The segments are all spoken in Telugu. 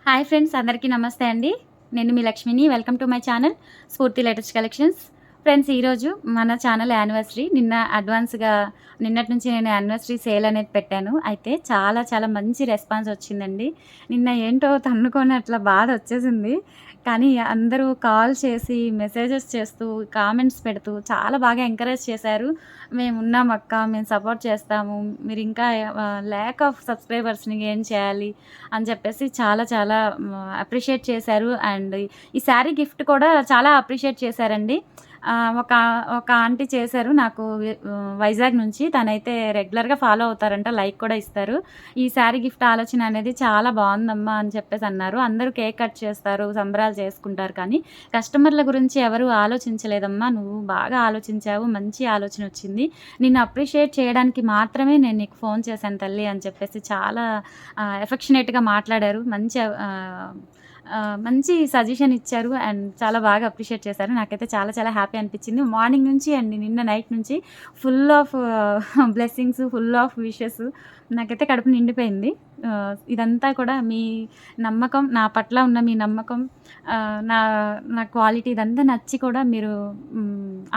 హాయ్ ఫ్రెండ్స్, అందరికీ నమస్తే అండి. నేను మీ లక్ష్మిని. వెల్కమ్ టు మై ఛానల్ స్ఫూర్తి లేటెస్ట్ కలెక్షన్స్. ఫ్రెండ్స్, ఈరోజు మన ఛానల్ యానివర్సరీ. నిన్నటి నుంచి నేను యానివర్సరీ సేల్ అనేది పెట్టాను. అయితే చాలా చాలా మంచి రెస్పాన్స్ వచ్చిందండి. నిన్న ఏంటో తన్నుకొని అట్లా బాధ వచ్చేసింది. కానీ అందరూ కాల్ చేసి, మెసేజెస్ చేస్తూ, కామెంట్స్ పెడుతూ చాలా బాగా ఎంకరేజ్ చేశారు. "మేమున్నాం అక్క, మేము సపోర్ట్ చేస్తాము. మీరు ఇంకా ల్యాక్ ఆఫ్ సబ్స్క్రైబర్స్‌ని గెయిన్ చేయాలి" అని చెప్పేసి చాలా చాలా అప్రిషియేట్ చేశారు. అండ్ ఈ శారీ గిఫ్ట్ కూడా చాలా అప్రిషియేట్ చేశారండి. ఒక ఒక ఆంటీ చేశారు నాకు వైజాగ్ నుంచి. తనైతే రెగ్యులర్‌గా ఫాలో అవుతారంట. లైక్ కూడా ఇస్తారు. "ఈ శారీ గిఫ్ట్ ఆలోచన అనేది చాలా బావుందమ్మా" అని చెప్పేసి అన్నారు. అందరూ కేక్ కట్ చేస్తారు, సంబరాలు చేసుకుంటారు. కానీ కస్టమర్ల గురించి ఎవరు ఆలోచించలేదమ్మా. నువ్వు బాగా ఆలోచించావు. మంచి ఆలోచన వచ్చింది. నిన్ను అప్రిషియేట్ చేయడానికి మాత్రమే నేను నీకు ఫోన్ చేశాను తల్లి అని చెప్పేసి చాలా ఎఫెక్షనేట్‌గా మాట్లాడారు. మంచి సజెషన్ ఇచ్చారు. అండ్ చాలా బాగా అప్రిషియేట్ చేశారు. నాకైతే చాలా చాలా హ్యాపీ అనిపించింది. మార్నింగ్ నుంచి అండ్ నిన్న నైట్ నుంచి full of blessings, full of wishes. నాకైతే కడుపు నిండిపోయింది. ఇదంతా కూడా మీ నమ్మకం, నా పట్ల ఉన్న మీ నమ్మకం, నా నా క్వాలిటీ ఇదంతా నచ్చి కూడా మీరు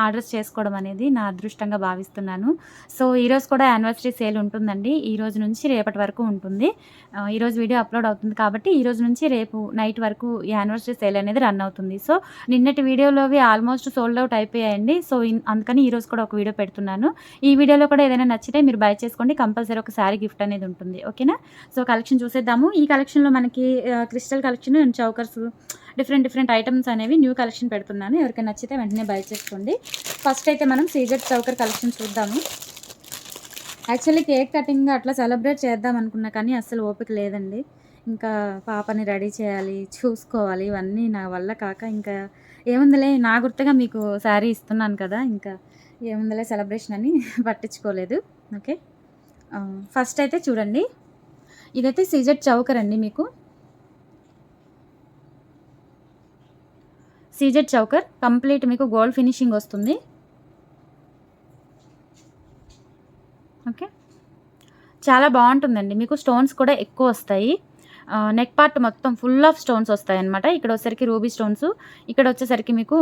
ఆర్డర్స్ చేసుకోవడం అనేది నా అదృష్టంగా భావిస్తున్నాను. సో, ఈరోజు కూడా యానివర్సరీ సేల్ ఉంటుందండి. ఈరోజు నుంచి రేపటి వరకు ఉంటుంది. ఈరోజు వీడియో అప్లోడ్ అవుతుంది కాబట్టి ఈరోజు నుంచి రేపు నైట్ వరకు ఈ యానివర్సరీ సేల్ అనేది రన్ అవుతుంది. సో, నిన్నటి వీడియోలోవి ఆల్మోస్ట్ సోల్డ్ అవుట్ అయిపోయాయండి. సో, అందుకని ఈరోజు కూడా ఒక వీడియో పెడుతున్నాను. ఈ వీడియోలో కూడా ఏదైనా నచ్చితే మీరు బై చేసుకోండి. కంపల్సరీ ఒక శారీ గిఫ్ట్ అనేది ఉంటుంది. ఓకేనా? సో, కలెక్షన్ చూసేద్దాము. ఈ కలెక్షన్‌లో మనకి crystal collection and chokers, different items అనేవి న్యూ కలెక్షన్ పెడుతున్నాను. ఎవరికైనా నచ్చితే వెంటనే బై చేసుకోండి. ఫస్ట్ అయితే మనం సీజెడ్ చౌకర్ కలెక్షన్ చూద్దాము. యాక్చువల్లీ కేక్ కటింగ్ అట్లా సెలబ్రేట్ చేద్దాం అనుకున్నా కానీ అస్సలు ఓపిక లేదండి. ఇంకా పాపని రెడీ చేయాలి, చూసుకోవాలి. ఇవన్నీ నా వల్ల కాక ఇంకా ఏముందిలే, నా గుర్తుగా మీకు శారీ ఇస్తున్నాను కదా, ఇంకా ఏముందిలే సెలబ్రేషన్ అని పట్టించుకోలేదు. ఓకే, ఫస్ట్ అయితే చూడండి. ఇదైతే సీజెడ్ చౌకర్ అండి. మీకు సీజెడ్ చౌకర్ కంప్లీట్ మీకు గోల్డ్ ఫినిషింగ్ వస్తుంది. ఓకే, చాలా బాగుంటుందండి. మీకు స్టోన్స్ కూడా ఎక్కువ వస్తాయి. నెక్ పార్ట్ మొత్తం ఫుల్ ఆఫ్ స్టోన్స్ వస్తాయి అన్నమాట. ఇక్కడ వచ్చేసరికి రూబీ స్టోన్స్, ఇక్కడ వచ్చేసరికి మీకు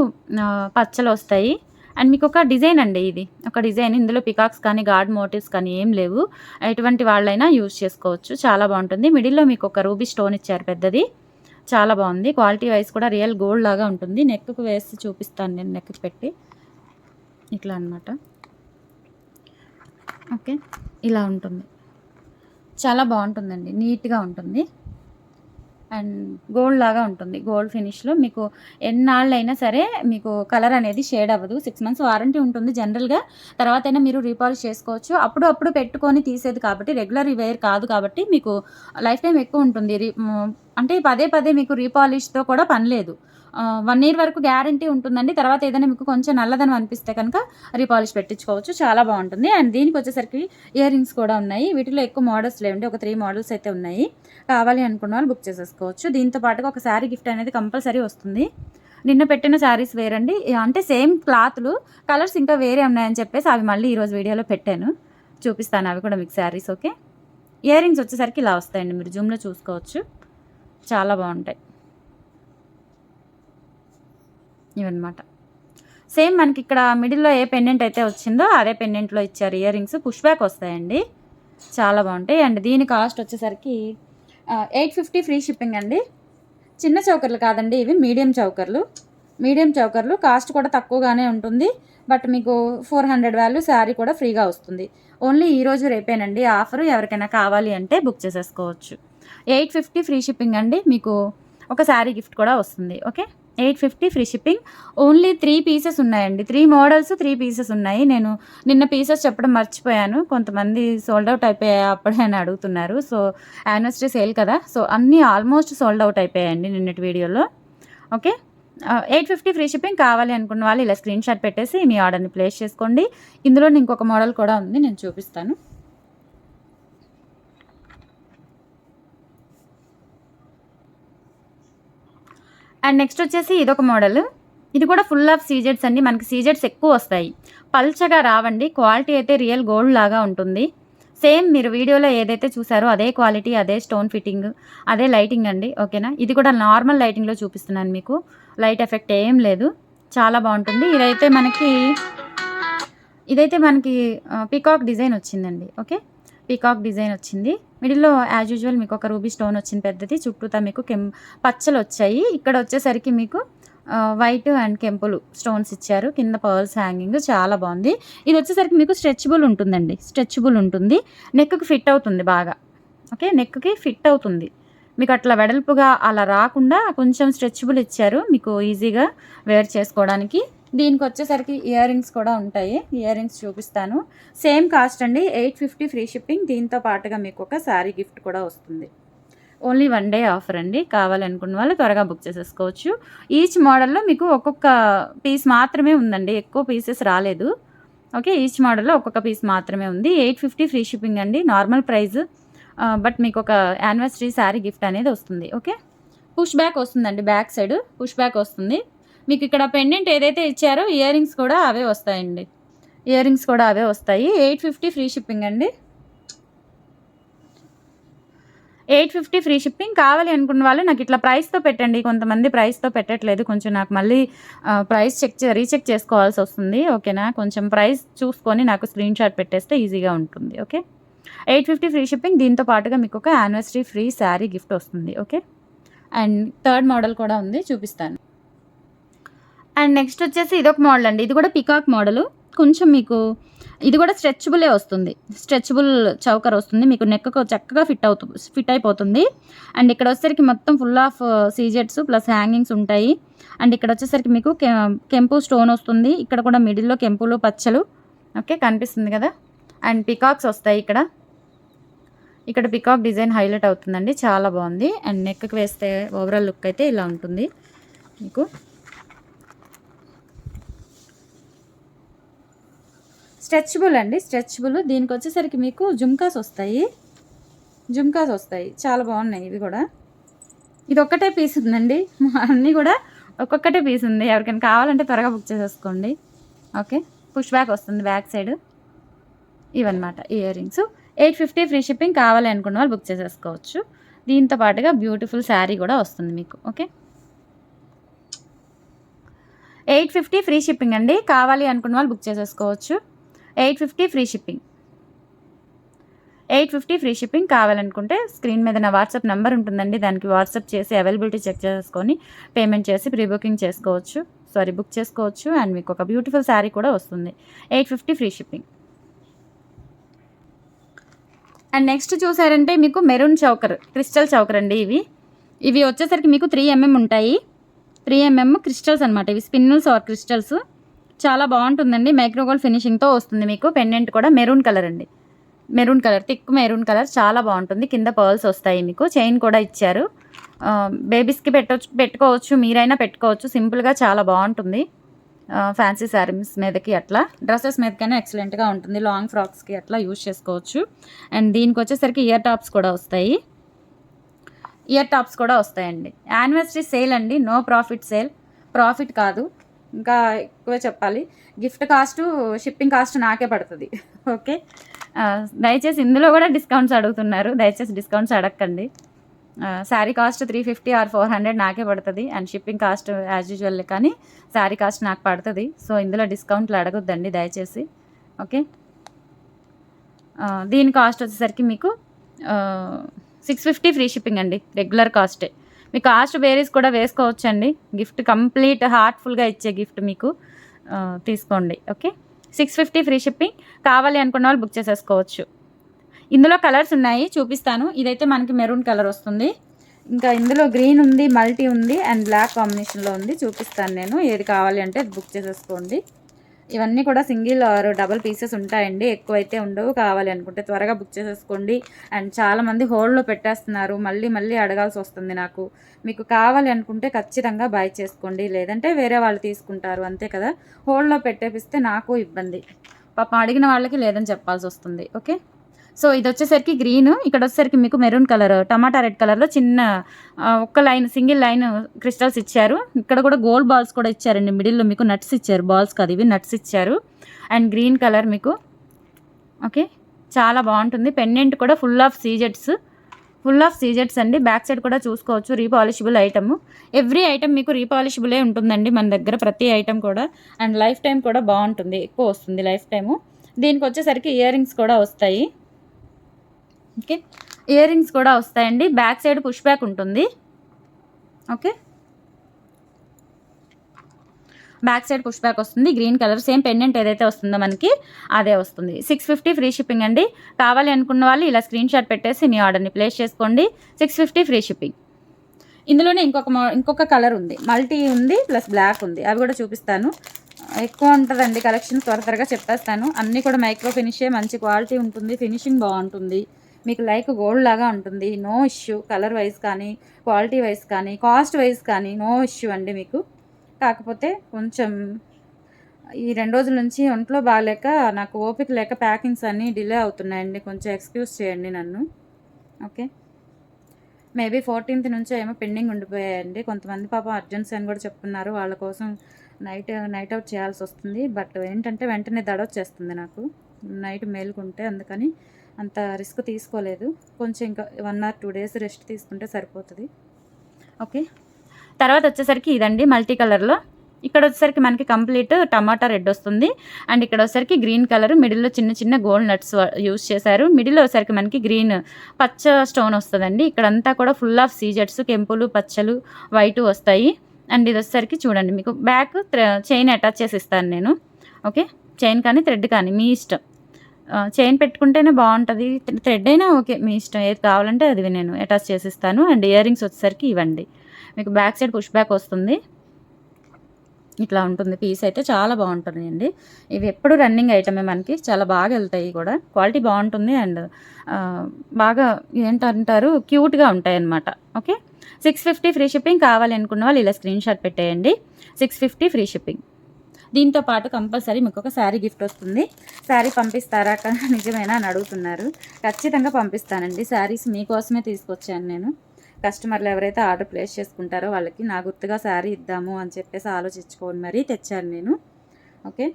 పచ్చలు వస్తాయి. అండ్ మీకు ఒక డిజైన్ అండి, ఇది ఒక డిజైన్. ఇందులో పికాక్స్ కానీ గాడ్ మోటివ్స్ కానీ ఏం లేవు. ఎటువంటి వాళ్ళైనా యూజ్ చేసుకోవచ్చు. చాలా బాగుంటుంది. మిడిల్లో మీకు ఒక రూబీ స్టోన్ ఇచ్చారు పెద్దది. చాలా బాగుంది. క్వాలిటీ వైజ్ కూడా రియల్ గోల్డ్ లాగా ఉంటుంది. నెక్కు వేసి చూపిస్తాను నేను. నెక్ పెట్టి ఇట్లా అనమాట. ఓకే, ఇలా ఉంటుంది. చాలా బాగుంటుందండి. నీట్గా ఉంటుంది అండ్ గోల్డ్ లాగా ఉంటుంది. గోల్డ్ ఫినిష్లో మీకు ఎన్నాళ్ళైనా సరే మీకు కలర్ అనేది షేడ్ అవ్వదు. 6 months వారంటీ ఉంటుంది జనరల్గా. తర్వాత అయినా మీరు రీపాలిష్ చేసుకోవచ్చు. అప్పుడు పెట్టుకొని తీసేది కాబట్టి, రెగ్యులర్ వేర్ కాదు కాబట్టి మీకు లైఫ్ టైం ఎక్కువ ఉంటుంది. అంటే పదే మీకు రీపాలిష్తో కూడా పని లేదు. 1 year వరకు గ్యారంటీ ఉంటుందండి. తర్వాత ఏదైనా మీకు కొంచెం నల్లదనం అనిపిస్తే కనుక రీపాలిష్ పెట్టించుకోవచ్చు. చాలా బాగుంటుంది. అండ్ దీనికి వచ్చేసరికి ఇయర్ రింగ్స్ కూడా ఉన్నాయి. వీటిలో ఎక్కువ మోడల్స్ లేవండి. ఒక 3 models అయితే ఉన్నాయి. కావాలి అనుకున్న వాళ్ళు బుక్ చేసేసుకోవచ్చు. దీంతో పాటుగా ఒక శారీ గిఫ్ట్ అనేది కంపల్సరీ వస్తుంది. నిన్న పెట్టిన శారీస్ వేరండి, అంటే సేమ్ క్లాత్లు, కలర్స్ ఇంకా వేరే ఉన్నాయని చెప్పేసి అవి మళ్ళీ ఈరోజు వీడియోలో పెట్టాను. చూపిస్తాను అవి కూడా మీకు శారీస్. ఓకే, ఇయర్ రింగ్స్ వచ్చేసరికి ఇలా వస్తాయండి. మీరు జూమ్లో చూసుకోవచ్చు. చాలా బాగుంటాయి ఇవన్నమాట. సేమ్ మనకి ఇక్కడ మిడిల్లో ఏ పెండెంట్ అయితే వచ్చిందో అదే పెండెంట్లో ఇచ్చారు. ఇయర్ రింగ్స్ పుష్ బ్యాక్ వస్తాయండి. చాలా బాగుంటాయి. అండ్ దీని కాస్ట్ వచ్చేసరికి 850 ఫ్రీ షిప్పింగ్ అండి. చిన్న చౌకర్లు కాదండి, ఇవి మీడియం చౌకర్లు. కాస్ట్ కూడా తక్కువగానే ఉంటుంది. బట్ మీకు 400 వాల్యూ శారీ కూడా ఫ్రీగా వస్తుంది. ఓన్లీ ఈరోజు రేపేనండి ఆఫరు. ఎవరికైనా కావాలి అంటే బుక్ చేసేసుకోవచ్చు. 850 ఫ్రీ షిప్పింగ్ అండి. మీకు ఒక శారీ గిఫ్ట్ కూడా వస్తుంది. Okay, 850 free shipping. Only 3 pieces ఉన్నాయండి. 3 models 3 pieces ఉన్నాయి. నేను నిన్న పీసెస్ చెప్పడం మర్చిపోయాను. కొంతమంది సోల్డ్ అవుట్ అయిపోయాయి అప్పుడే అని అడుగుతున్నారు. సో, యానివర్సరీ సేల్ కదా, సో అన్నీ ఆల్మోస్ట్ సోల్డ్ అవుట్ అయిపోయాయండి నిన్నటి వీడియోలో. Okay, 850 free shipping. కావాలి అనుకున్న వాళ్ళు ఇలా స్క్రీన్ షాట్ పెట్టేసి మీ ఆర్డర్ని ప్లేస్ చేసుకోండి. ఇందులో ఇంకొక మోడల్ కూడా ఉంది, నేను చూపిస్తాను. అండ్ నెక్స్ట్ వచ్చేసి ఇదొక మోడల్. ఇది కూడా ఫుల్ ఆఫ్ సీజెడ్స్ అండి. మనకి సీజెడ్స్ ఎక్కువ వస్తాయి, పల్చగా రావండి. క్వాలిటీ అయితే రియల్ గోల్డ్ లాగా ఉంటుంది. సేమ్ మీరు వీడియోలో ఏదైతే చూసారో అదే క్వాలిటీ, అదే స్టోన్ ఫిట్టింగ్, అదే లైటింగ్ అండి. ఓకేనా? ఇది కూడా నార్మల్ లైటింగ్‌లో చూపిస్తున్నాను మీకు. లైట్ ఎఫెక్ట్ ఏం లేదు. చాలా బావుంటుంది. ఇదైతే మనకి పీకాక్ డిజైన్ వచ్చిందండి. ఓకే. పీకాక్ డిజైన్ వచ్చింది. మిడిల్‌లో యాజ్ యూజువల్ మీకు ఒక రూబీ స్టోన్ వచ్చింది పెద్దది. చుట్టూతా మీకు పచ్చలొచ్చాయి. ఇక్కడ వచ్చేసరికి మీకు వైట్ అండ్ కెంపులు స్టోన్స్ ఇచ్చారు. కింద పర్ల్స్ హ్యాంగింగ్ చాలా బావుంది. ఇది వచ్చేసరికి మీకు స్ట్రెచబుల్ ఉంటుందండి. స్ట్రెచబుల్ ఉంటుంది. నెక్‌కి ఫిట్ అవుతుంది బాగా. ఓకే. నెక్‌కి ఫిట్ అవుతుంది. మీకు అట్లా వెడల్పుగా అలా రాకుండా కొంచెం స్ట్రెచబుల్ ఇచ్చారు. మీకు ఈజీగా వేర్ చేసుకోవడానికి. దీనికొచ్చేసరికి ఇయర్ రింగ్స్ కూడా ఉంటాయి. ఇయర్ రింగ్స్ చూపిస్తాను. సేమ్ కాస్ట్ అండి. 850 ఫ్రీ షిప్పింగ్. దీంతో పాటుగా మీకు ఒక శారీ గిఫ్ట్ కూడా వస్తుంది. ఓన్లీ 1 డే ఆఫర్ అండి. కావాలనుకున్న వాళ్ళు త్వరగా బుక్ చేసేసుకోవచ్చు. ఈచ్ మోడల్‌లో మీకు ఒక్కొక్క పీస్ మాత్రమే ఉందండి. ఎక్కువ పీసెస్ రాలేదు. ఓకే. ఈచ్ మోడల్‌లో ఒక్కొక్క పీస్ మాత్రమే ఉంది. 850 ఫ్రీ షిప్పింగ్ అండి. Normal price. బట్ మీకు ఒక యానివర్సరీ శారీ గిఫ్ట్ అనేది వస్తుంది. ఓకే. పుష్ బ్యాక్ వస్తుందండి. బ్యాక్ సైడ్ పుష్ బ్యాక్ వస్తుంది. మీకు ఇక్కడ పెండెంట్ ఏదైతే ఇచ్చారో ఇయర్ రింగ్స్ కూడా అవే వస్తాయండి. ఇయర్ రింగ్స్ కూడా అవే వస్తాయి. 850 ఫ్రీ షిప్పింగ్ అండి. 850 ఫ్రీ షిప్పింగ్. కావాలి అనుకున్న వాళ్ళు నాకు ఇట్లా ప్రైస్‌తో పెట్టండి. కొంతమంది ప్రైస్‌తో పెట్టట్లేదు. కొంచెం నాకు మళ్ళీ ప్రైస్ రీచెక్ చేసుకోవాల్సి వస్తుంది. ఓకేనా? కొంచెం ప్రైస్ చూసుకొని నాకు స్క్రీన్‌షాట్ పెట్టేస్తే ఈజీగా ఉంటుంది. ఓకే. 850 free shipping. దీంతో పాటుగా మీకు ఒక యానివర్సరీ ఫ్రీ శారీ గిఫ్ట్ వస్తుంది. ఓకే. అండ్ థర్డ్ మోడల్ కూడా ఉంది. చూపిస్తాను. అండ్ నెక్స్ట్ వచ్చేసి ఇదొక మోడల్ అండి. ఇది కూడా పీకాక్ మోడలు. కొంచెం మీకు ఇది కూడా స్ట్రెచబులే వస్తుంది. స్ట్రెచబుల్ చౌకర్ వస్తుంది. మీకు నెక్‌కు చక్కగా ఫిట్ అయిపోతుంది. అండ్ ఇక్కడ వచ్చేసరికి మొత్తం ఫుల్ ఆఫ్ సీజెట్స్ ప్లస్ హ్యాంగింగ్స్ ఉంటాయి. అండ్ ఇక్కడ వచ్చేసరికి మీకు కెంపు స్టోన్ వస్తుంది. ఇక్కడ కూడా మిడిల్‌లో కెంపులు, పచ్చలు. ఓకే. కనిపిస్తుంది కదా! అండ్ పీకాక్స్ వస్తాయి ఇక్కడ. ఇక్కడ పీకాక్ డిజైన్ హైలైట్ అవుతుందండి. చాలా బాగుంది. అండ్ నెక్‌కి వేస్తే ఓవరాల్ లుక్ అయితే ఇలా ఉంటుంది మీకు. స్ట్రెచబుల్ అండి. స్ట్రెచబుల్. దీనికి వచ్చేసరికి మీకు జుమ్కాస్ వస్తాయి. చాలా బాగున్నాయి ఇవి కూడా. ఇది ఒక్కటే పీస్ ఉందండి. అన్నీ కూడా ఒక్కొక్కటే పీస్ ఉంది. ఎవరికైనా కావాలంటే త్వరగా బుక్ చేసేసుకోండి. ఓకే. పుష్ బ్యాక్ వస్తుంది బ్యాక్ సైడ్. ఇవన్నమాట ఇయర్ రింగ్స్. 850 free shipping. కావాలి అనుకున్న వాళ్ళు బుక్ చేసేసుకోవచ్చు. దీంతో పాటుగా బ్యూటిఫుల్ శారీ కూడా వస్తుంది మీకు. ఓకే. 850 ఫ్రీ షిప్పింగ్ అండి. కావాలి అనుకున్న వాళ్ళు బుక్ చేసేసుకోవచ్చు. 850 ఫ్రీ షిప్పింగ్. 850 free shipping. కావాలనుకుంటే స్క్రీన్ మీద నా వాట్సాప్ నెంబర్ ఉంటుందండి. దానికి వాట్సాప్ చేసి అవైలబిలిటీ చెక్ చేసుకొని పేమెంట్ చేసి ప్రీ బుకింగ్ బుక్ చేసుకోవచ్చు. అండ్ మీకు ఒక బ్యూటిఫుల్ శారీ కూడా వస్తుంది. 850 ఫ్రీ షిప్పింగ్. అండ్ నెక్స్ట్ చూసారంటే మీకు మెరూన్ చౌకర్, క్రిస్టల్ చౌకర్ అండి. ఇవి వచ్చేసరికి మీకు 3 mm ఉంటాయి. 3 mm క్రిస్టల్స్ అనమాట. ఇవి స్పిన్నుల్స్ ఆర్ క్రిస్టల్స్. చాలా బాగుంటుందండి. మైక్రోగోల్డ్ ఫినిషింగ్తో వస్తుంది మీకు. పెండెంట్ కూడా మెరూన్ కలర్ అండి. Maroon colour, thick maroon colour. చాలా బాగుంటుంది. కింద పర్ల్స్ వస్తాయి మీకు. చైన్ కూడా ఇచ్చారు. బేబీస్కి పెట్టుకోవచ్చు. మీరైనా పెట్టుకోవచ్చు. సింపుల్గా చాలా బాగుంటుంది. ఫ్యాన్సీ శారీస్ మీదకి అట్లా డ్రెస్సెస్ మీదకైనా ఎక్సలెంట్గా ఉంటుంది. లాంగ్ ఫ్రాక్స్కి అట్లా యూజ్ చేసుకోవచ్చు. అండ్ దీనికి వచ్చేసరికి ఇయర్ టాప్స్ కూడా వస్తాయండి. యానివర్సరీ సేల్ అండి. No profit sale. ప్రాఫిట్ కాదు, ఇంకా ఎక్కువే చెప్పాలి. గిఫ్ట్ కాస్ట్, షిప్పింగ్ కాస్ట్ నాకే పడుతుంది. ఓకే. దయచేసి ఇందులో కూడా డిస్కౌంట్స్ అడుగుతున్నారు. దయచేసి డిస్కౌంట్స్ అడగండి. శారీ కాస్ట్ 350 ఆర్ 400 నాకే పడుతుంది. And shipping cost as usual, కానీ శారీ కాస్ట్ నాకు పడుతుంది. సో ఇందులో డిస్కౌంట్లు అడగొద్దండి దయచేసి. ఓకే. దీని కాస్ట్ వచ్చేసరికి మీకు 650 ఫ్రీ షిప్పింగ్ అండి. రెగ్యులర్ కాస్టే. మీ కాస్ట్ వేరీస్ కూడా వేసుకోవచ్చండి. గిఫ్ట్ కంప్లీట్ హార్ట్ఫుల్గా ఇచ్చే గిఫ్ట్ మీకు తీసుకోండి. ఓకే. 650 free shipping. కావాలి అనుకున్న వాళ్ళు బుక్ చేసేసుకోవచ్చు. ఇందులో కలర్స్ ఉన్నాయి, చూపిస్తాను. ఇదైతే మనకి మెరూన్ కలర్ వస్తుంది. ఇంకా ఇందులో గ్రీన్ ఉంది, మల్టీ ఉంది అండ్ బ్లాక్ కాంబినేషన్లో ఉంది. చూపిస్తాను నేను. ఏది కావాలి అంటే బుక్ చేసేసుకోండి. ఇవన్నీ కూడా సింగిల్ ఆర్ డబల్ పీసెస్ ఉంటాయండి. ఎక్కువైతే ఉండవు. కావాలి అనుకుంటే త్వరగా బుక్ చేసేసుకోండి. అండ్ చాలామంది హోల్డ్లో పెట్టేస్తున్నారు. మళ్ళీ అడగాల్సి వస్తుంది నాకు. మీకు కావాలి అనుకుంటే ఖచ్చితంగా బై చేసుకోండి. లేదంటే వేరే వాళ్ళు తీసుకుంటారు, అంతే కదా. హోల్డ్లో పెట్టేపిస్తే నాకు ఇబ్బంది. పాపం అడిగిన వాళ్ళకి లేదని చెప్పాల్సి వస్తుంది. ఓకే. సో ఇది వచ్చేసరికి గ్రీన్. ఇక్కడ వచ్చేసరికి మీకు మెరూన్ కలర్, టమాటా రెడ్ కలర్లో చిన్న ఒక్క లైన్, సింగిల్ లైన్ క్రిస్టల్స్ ఇచ్చారు. ఇక్కడ కూడా గోల్డ్ బాల్స్ కూడా ఇచ్చారండి. మిడిల్లో మీకు నట్స్ ఇచ్చారు. బాల్స్ కాదు ఇవి, నట్స్ ఇచ్చారు. అండ్ గ్రీన్ కలర్ మీకు. ఓకే. చాలా బాగుంటుంది. పెండెంట్ కూడా ఫుల్ ఆఫ్ సీజెట్స్ అండి. బ్యాక్ సైడ్ కూడా చూసుకోవచ్చు. Repolishable item. ఎవ్రీ ఐటమ్ మీకు రీపాలిషబులే ఉంటుందండి మన దగ్గర, ప్రతి ఐటమ్ కూడా. అండ్ లైఫ్ టైం కూడా బాగుంటుంది, ఎక్కువ వస్తుంది లైఫ్ టైము. దీనికి వచ్చేసరికి ఇయర్ రింగ్స్ కూడా వస్తాయి. ఓకే, ఇయర్ రింగ్స్ కూడా వస్తాయండి. బ్యాక్ సైడ్ పుష్ బ్యాక్ ఉంటుంది. Okay, back side push back వస్తుంది. గ్రీన్ కలర్ సేమ్ పెండెంట్ ఏదైతే వస్తుందో మనకి అదే వస్తుంది. 650 ఫ్రీ షిప్పింగ్ అండి. కావాలి అనుకున్న వాళ్ళు ఇలా స్క్రీన్ షాట్ పెట్టేసి మీ ఆర్డర్ని ప్లేస్ చేసుకోండి. 650 ఫ్రీ షిప్పింగ్. ఇందులోనే ఇంకొక కలర్ ఉంది, మల్టీ ఉంది ప్లస్ బ్లాక్ ఉంది. అవి కూడా చూపిస్తాను. ఎక్కువ ఉంటుందండి కలెక్షన్, త్వరగా చెప్పేస్తాను. అన్నీ కూడా మైక్రో ఫినిషే, మంచి క్వాలిటీ ఉంటుంది, ఫినిషింగ్ బాగుంటుంది, మీకు లైక్ గోల్డ్ లాగా ఉంటుంది. నో ఇష్యూ, కలర్ వైజ్ కానీ, క్వాలిటీ వైజ్ కానీ, కాస్ట్ వైజ్ కానీ నో ఇష్యూ అండి మీకు. కాకపోతే కొంచెం ఈ 2 రోజుల నుంచి ఒంట్లో బాగాలేక, నాకు ఓపిక లేక ప్యాకింగ్స్ అన్నీ డిలే అవుతున్నాయండి. కొంచెం ఎక్స్క్యూజ్ చేయండి నన్ను. ఓకే, మేబీ 14th నుంచో ఏమో పెండింగ్ ఉండిపోయాయండి. కొంతమంది పాపం అర్జెన్సీ అని కూడా చెప్తున్నారు. వాళ్ళ కోసం నైట్ అవుట్ చేయాల్సి వస్తుంది. బట్ ఏంటంటే వెంటనే దడొచ్చేస్తుంది నాకు నైట్ మేలుకుంటే, అందుకని అంత రిస్క్ తీసుకోలేదు. కొంచెం ఇంకా 1 or 2 days రెస్ట్ తీసుకుంటే సరిపోతుంది. ఓకే, తర్వాత వచ్చేసరికి ఇదండి మల్టీ కలర్లో. ఇక్కడ వచ్చేసరికి మనకి కంప్లీట్ టమాటా రెడ్ వస్తుంది. అండ్ ఇక్కడ వచ్చేసరికి గ్రీన్ కలర్, మిడిల్లో చిన్న గోల్డ్ నట్స్ యూస్ చేశారు. మిడిల్లో వచ్చేసరికి మనకి గ్రీన్ పచ్చ స్టోన్ వస్తుందండి. ఇక్కడంతా కూడా ఫుల్ ఆఫ్ సీజెట్స్, కెంపులు, పచ్చలు, వైటు వస్తాయి. అండ్ ఇది వచ్చేసరికి చూడండి, మీకు బ్యాక్ చైన్ అటాచ్ చేసి ఇస్తాను నేను. ఓకే, చైన్ కానీ థ్రెడ్ కానీ మీ ఇష్టం. చైన్ పెట్టుకుంటేనే బాగుంటుంది, థ్రెడ్ అయినా ఓకే, మీ ఇష్టం. ఏది కావాలంటే అది నేను అటాచ్ చేసి ఇస్తాను. అండ్ ఇయర్ రింగ్స్ వచ్చేసరికి ఇవ్వండి. మీకు బ్యాక్ సైడ్ పుష్ బ్యాక్ వస్తుంది. ఇట్లా ఉంటుంది. పీస్ అయితే చాలా బాగుంటుంది అండి. ఇవి ఎప్పుడు రన్నింగ్ ఐటమే మనకి, చాలా బాగా వెళ్తాయి కూడా. క్వాలిటీ బాగుంటుంది అండ్ బాగా ఏంటంటారు, క్యూట్గా ఉంటాయి అన్నమాట. Okay, 650 free shipping. కావాలి అనుకున్న వాళ్ళు ఇలా స్క్రీన్ షాట్ పెట్టేయండి. 650 ఫ్రీ షిప్పింగ్. దీంతో పాటు కంపల్సరీ మీకు ఒక శారీ గిఫ్ట్ వస్తుంది. శారీ పంపిస్తారా నిజమేనా అని అడుగుతున్నారు. ఖచ్చితంగా పంపిస్తానండి. శారీస్ మీకోసమే తీసుకొచ్చాను నేను. కస్టమర్లు ఎవరైతే ఆర్డర్ ప్లేస్ చేసుకుంటారో వాళ్ళకి నా గుర్తుగా శారీ ఇద్దాము అని చెప్పేసి ఆలోచించుకొని మరీ తెచ్చాను నేను. ఓకే,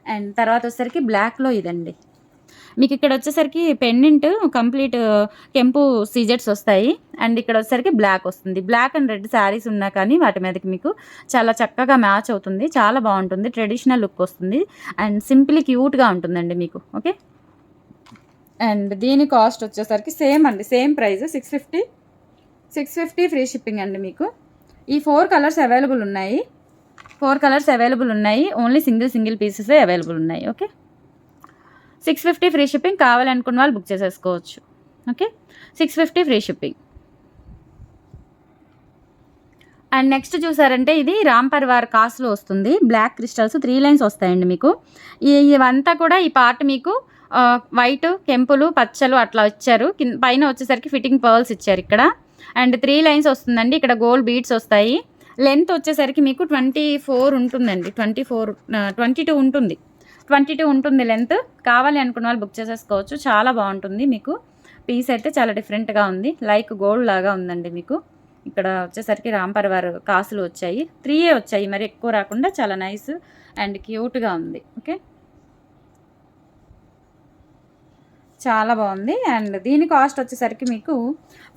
అండ్ తర్వాత వచ్చేసరికి బ్లాక్లో ఇదండి. మీకు ఇక్కడ వచ్చేసరికి పెండెంట్ కంప్లీట్ కెంపు సీజెట్స్ వస్తాయి. అండ్ ఇక్కడ వచ్చేసరికి బ్లాక్ వస్తుంది. బ్లాక్ అండ్ రెడ్ శారీస్ ఉన్నా కానీ వాటి మీదకి మీకు చాలా చక్కగా మ్యాచ్ అవుతుంది. చాలా బాగుంటుంది, ట్రెడిషనల్ లుక్ వస్తుంది అండ్ సింప్లీ క్యూట్గా ఉంటుందండి మీకు. ఓకే, అండ్ దీని కాస్ట్ వచ్చేసరికి సేమ్ అండి, సేమ్ ప్రైస్ 650 ఫ్రీ షిప్పింగ్ అండి. మీకు ఈ 4 కలర్స్ అవైలబుల్ ఉన్నాయి. ఓన్లీ సింగిల్ పీసెసే అవైలబుల్ ఉన్నాయి. Okay, 650 free shipping. కావాలనుకున్న వాళ్ళు బుక్ చేసేసుకోవచ్చు. Okay, 650 free shipping. And next చూసారంటే ఇది రామ్ పరివార్ కాస్ట్లో వస్తుంది. బ్లాక్ క్రిస్టల్స్ 3 లైన్స్ వస్తాయండి మీకు. ఇవంతా కూడా ఈ పార్ట్ మీకు వైట్, కెంపులు, పచ్చలు అట్లా ఇచ్చారు. పైన వచ్చేసరికి ఫిట్టింగ్ పర్ల్స్ ఇచ్చారు ఇక్కడ. అండ్ 3 లైన్స్ వస్తుందండి. ఇక్కడ గోల్డ్ బీడ్స్ వస్తాయి. లెంత్ వచ్చేసరికి మీకు 24 ఉంటుందండి. 22 ఉంటుంది. 22 ఉంటుంది లెంత్. కావాలి అనుకున్న వాళ్ళు బుక్ చేసేసుకోవచ్చు. చాలా బాగుంటుంది మీకు. పీస్ అయితే చాలా డిఫరెంట్గా ఉంది, లైక్ గోల్డ్ లాగా ఉందండి మీకు. ఇక్కడ వచ్చేసరికి రామ్ పరివార్ కాసులు వచ్చాయి. 3 వచ్చాయి, మరి ఎక్కువ రాకుండా. చాలా నైస్ అండ్ క్యూట్గా ఉంది. ఓకే, చాలా బాగుంది. అండ్ దీని కాస్ట్ వచ్చేసరికి మీకు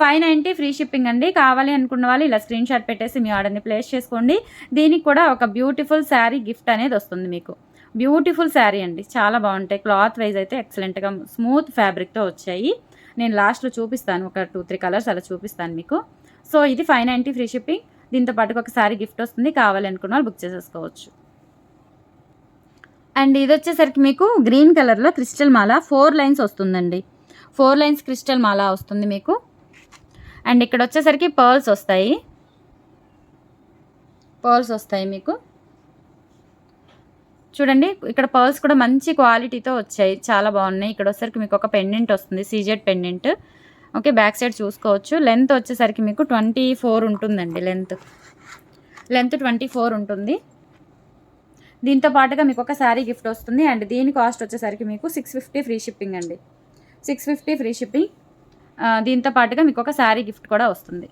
590 ఫ్రీ షిప్పింగ్ అండి. కావాలి అనుకున్న వాళ్ళు ఇలా స్క్రీన్ షాట్ పెట్టేసి మీ ఆర్డర్ని ప్లేస్ చేసుకోండి. దీనికి కూడా ఒక బ్యూటిఫుల్ శారీ గిఫ్ట్ అనేది వస్తుంది మీకు. బ్యూటిఫుల్ శారీ అండి, చాలా బాగుంటాయి. క్లాత్ వైజ్ అయితే ఎక్సలెంట్గా స్మూత్ ఫ్యాబ్రిక్తో వచ్చాయి. నేను లాస్ట్లో చూపిస్తాను, ఒక 2-3 కలర్స్ అలా చూపిస్తాను మీకు. సో ఇది 590 ఫ్రీ షిప్పింగ్. దీంతో పాటు ఒక శారీ గిఫ్ట్ వస్తుంది. కావాలి అనుకున్న వాళ్ళు బుక్ చేసేసుకోవచ్చు. అండ్ ఇది వచ్చేసరికి మీకు గ్రీన్ కలర్లో క్రిస్టల్ మాల 4 లైన్స్ వస్తుందండి. 4 లైన్స్ క్రిస్టల్ మాల వస్తుంది మీకు. అండ్ ఇక్కడ వచ్చేసరికి పర్ల్స్ వస్తాయి మీకు. చూడండి, ఇక్కడ పర్ల్స్ కూడా మంచి క్వాలిటీతో వచ్చాయి, చాలా బాగున్నాయి. ఇక్కడ వచ్చేసరికి మీకు ఒక పెండెంట్ వస్తుంది, CZ pendant. Okay, back side చూసుకోవచ్చు. లెంత్ వచ్చేసరికి మీకు 24 ఉంటుందండి. లెంత్ 24 ఉంటుంది. దీంతో పాటుగా మీకు ఒక శారీ గిఫ్ట్ వస్తుంది. అండ్ దీని కాస్ట్ వచ్చేసరికి మీకు 650 ఫ్రీ షిప్పింగ్ అండి. 650 ఫ్రీ షిప్పింగ్. దీంతో పాటుగా మీకు ఒక శారీ గిఫ్ట్ కూడా వస్తుంది.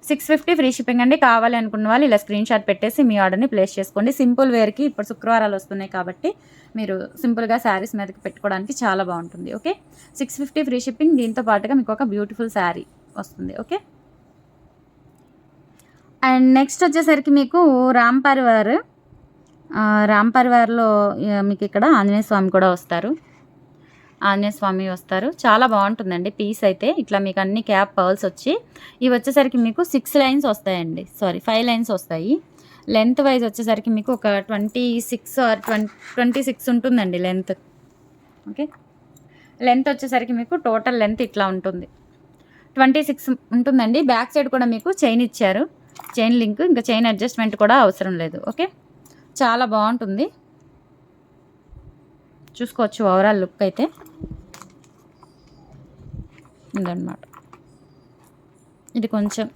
650 ఫ్రీ షిప్పింగ్ అండి. కావాలి అనుకున్న వాళ్ళు ఇలా స్క్రీన్ షాట్ పెట్టేసి మీ ఆర్డర్ని ప్లేస్ చేసుకోండి. సింపుల్ వేర్కి ఇప్పుడు శుక్రవారాలు వస్తున్నాయి కాబట్టి మీరు సింపుల్గా శారీస్ మీదకి పెట్టుకోవడానికి చాలా బాగుంటుంది. Okay, 650 free shipping. దీంతో పాటుగా మీకు ఒక బ్యూటిఫుల్ శారీ వస్తుంది. ఓకే, అండ్ నెక్స్ట్ వచ్చేసరికి మీకు రామ్ పరివార్లో మీకు ఇక్కడ ఆంజనేయ స్వామి కూడా వస్తారు. ఆంజనేయ స్వామి వస్తారు. చాలా బాగుంటుందండి పీస్ అయితే. ఇట్లా మీకు అన్ని క్యాప్ పర్ల్స్ వచ్చి ఇవి వచ్చేసరికి మీకు 6 లైన్స్ వస్తాయండి. సారీ 5 లైన్స్ వస్తాయి. లెంత్ వైజ్ వచ్చేసరికి మీకు ఒక 26 ఆర్ 26 ఉంటుందండి లెంత్. ఓకే, లెంత్ వచ్చేసరికి మీకు టోటల్ లెంత్ ఇట్లా ఉంటుంది, 26 ఉంటుందండి. బ్యాక్ సైడ్ కూడా మీకు చైన్ ఇచ్చారు, చైన్ లింక్, ఇంకా చైన్ అడ్జస్ట్మెంట్ కూడా అవసరం లేదు. ఓకే, చాలా బాగుంటుంది, చూసుకోవచ్చు. ఓవరాల్ లుక్ అయితే ఉందన్నమాట. ఇది కొంచెం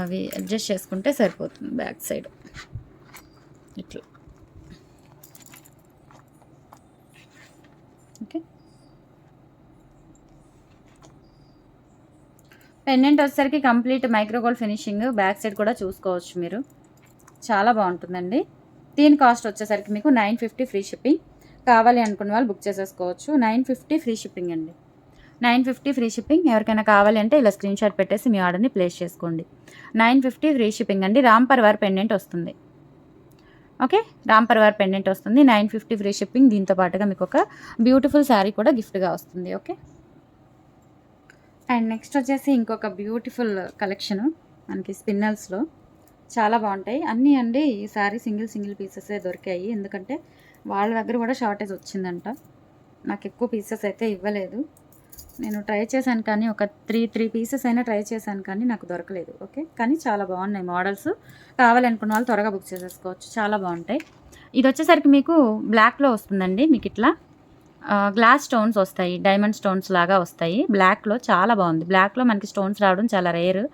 అవి అడ్జస్ట్ చేసుకుంటే సరిపోతుంది బ్యాక్ సైడ్ ఇట్లా. ఓకే, పెండెంట్ వచ్చేసరికి complete micro gold finishing. Back side కూడా చూసుకోవచ్చు మీరు, చాలా బాగుంటుందండి. దీని కాస్ట్ వచ్చేసరికి మీకు 950 ఫ్రీ షిప్పింగ్. కావాలి అనుకున్న వాళ్ళు బుక్ చేసేసుకోవచ్చు. 950 ఫ్రీ షిప్పింగ్ అండి. 950 ఫ్రీ షిప్పింగ్. ఎవరికైనా కావాలి అంటే ఇలా స్క్రీన్ షాట్ పెట్టేసి మీ ఆర్డర్ని ప్లేస్ చేసుకోండి. 950 ఫ్రీ షిప్పింగ్ అండి. రామ్ పరివార్ పెండెంట్ వస్తుంది. ఓకే, రామ్ పరివార్ పెండెంట్ వస్తుంది. 950 ఫ్రీ షిప్పింగ్. దీంతో పాటుగా మీకు ఒక బ్యూటిఫుల్ శారీ కూడా గిఫ్ట్గా వస్తుంది. ఓకే, అండ్ నెక్స్ట్ వచ్చేసి ఇంకొక బ్యూటిఫుల్ కలెక్షను మనకి స్పిన్నల్స్లో చాలా బాగుంటాయి అన్నీ అండి. ఈ శారీ సింగిల్ పీసెసే దొరికాయి, ఎందుకంటే వాళ్ళ దగ్గర కూడా షార్టేజ్ వచ్చిందంట. నాకు ఎక్కువ పీసెస్ అయితే ఇవ్వలేదు. నేను ట్రై చేశాను కానీ ఒక త్రీ పీసెస్ అయినా ట్రై చేశాను కానీ నాకు దొరకలేదు. ఓకే, కానీ చాలా బాగున్నాయి మోడల్స్. కావాలనుకున్న వాళ్ళు త్వరగా బుక్ చేసేసుకోవచ్చు, చాలా బాగుంటాయి. ఇది వచ్చేసరికి మీకు బ్లాక్లో వస్తుందండి. మీకు ఇట్లా గ్లాస్ స్టోన్స్ వస్తాయి, డైమండ్ స్టోన్స్ లాగా వస్తాయి. బ్లాక్లో చాలా బాగుంది. బ్లాక్లో మనకి స్టోన్స్ రావడం చాలా రేర్,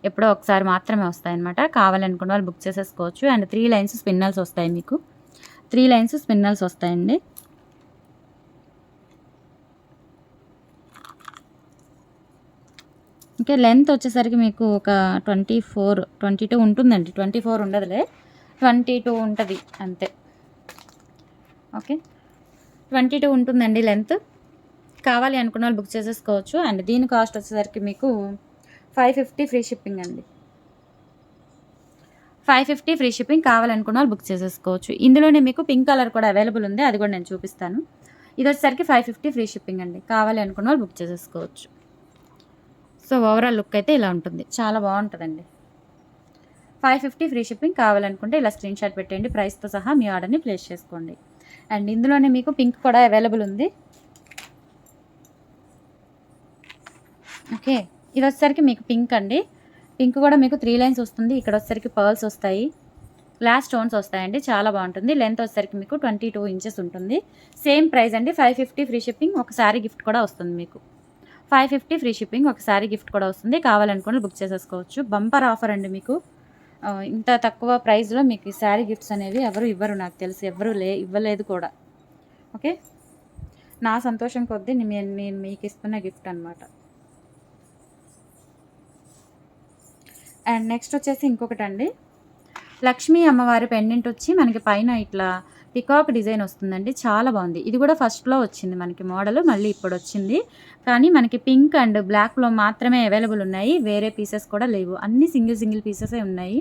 ఎప్పుడో ఒకసారి మాత్రమే వస్తాయి అనమాట. కావాలనుకున్న వాళ్ళు బుక్ చేసేసుకోవచ్చు. అండ్ 3 లైన్స్ స్పిన్నల్స్ వస్తాయి మీకు, 3 లైన్స్ స్పిన్నల్స్ వస్తాయండి. ఓకే, లెంత్ వచ్చేసరికి మీకు ఒక 22 ఉంటుందండి. 24 ఉండదులే, 22 ఉంటుంది అంతే. ఓకే, 22 ఉంటుందండి లెంత్. కావాలి అనుకున్న వాళ్ళు బుక్ చేసేసుకోవచ్చు. అండ్ దీని కాస్ట్ వచ్చేసరికి మీకు 550 ఫ్రీ షిప్పింగ్ అండి. 550 ఫ్రీ షిప్పింగ్. కావాలనుకున్న వాళ్ళు బుక్ చేసేసుకోవచ్చు. ఇందులోనే మీకు పింక్ కలర్ కూడా అవైలబుల్ ఉంది, అది కూడా నేను చూపిస్తాను. ఇది వచ్చేసరికి 550 ఫ్రీ షిప్పింగ్ అండి. కావాలి అనుకున్న వాళ్ళు బుక్ చేసేసుకోవచ్చు. సో ఓవరాల్ లుక్ అయితే ఇలా ఉంటుంది, చాలా బాగుంటుందండి. 550 ఫ్రీ షిప్పింగ్. కావాలనుకుంటే ఇలా స్క్రీన్ షాట్ పెట్టండి, ప్రైస్తో సహా మీ ఆర్డర్ని ప్లేస్ చేసుకోండి. అండ్ ఇందులోనే మీకు పింక్ కూడా అవైలబుల్ ఉంది. ఓకే, ఇది వచ్చేసరికి మీకు పింక్ అండి. పింక్ కూడా మీకు 3 లైన్స్ వస్తుంది. ఇక్కడ వచ్చేసరికి పర్ల్స్ వస్తాయి, గ్లాస్ స్టోన్స్ వస్తాయండి, చాలా బాగుంటుంది. లెంత్ వచ్చేసరికి మీకు 22 ఇంచెస్ ఉంటుంది. సేమ్ ప్రైస్ అండి. 550 ఫ్రీ షిప్పింగ్. ఒక శారీ గిఫ్ట్ కూడా వస్తుంది మీకు. 550 ఫ్రీ షిప్పింగ్, ఒక శారీ గిఫ్ట్ కూడా వస్తుంది. కావాలనుకుని బుక్ చేసేసుకోవచ్చు. బంపర్ ఆఫర్ అండి మీకు. ఇంత తక్కువ ప్రైస్లో మీకు ఈ శారీ గిఫ్ట్స్ అనేవి ఎవరు ఇవ్వరు, నాకు తెలిసి ఎవరు ఇవ్వలేదు కూడా. ఓకే, నా సంతోషం కొద్దీ నేను మీకు ఇస్తున్న గిఫ్ట్ అనమాట. అండ్ నెక్స్ట్ వచ్చేసి ఇంకొకటి అండి, లక్ష్మీ అమ్మవారి పెండెంట్ వచ్చి మనకి పైన ఇట్లా పికాక్ డిజైన్ వస్తుందండి, చాలా బాగుంది. ఇది కూడా ఫస్ట్లో వచ్చింది మనకి మోడల్, మళ్ళీ ఇప్పుడు వచ్చింది. కానీ మనకి పింక్ అండ్ బ్లాక్లో మాత్రమే అవైలబుల్ ఉన్నాయి, వేరే పీసెస్ కూడా లేవు. అన్ని సింగిల్ పీసెసే ఉన్నాయి.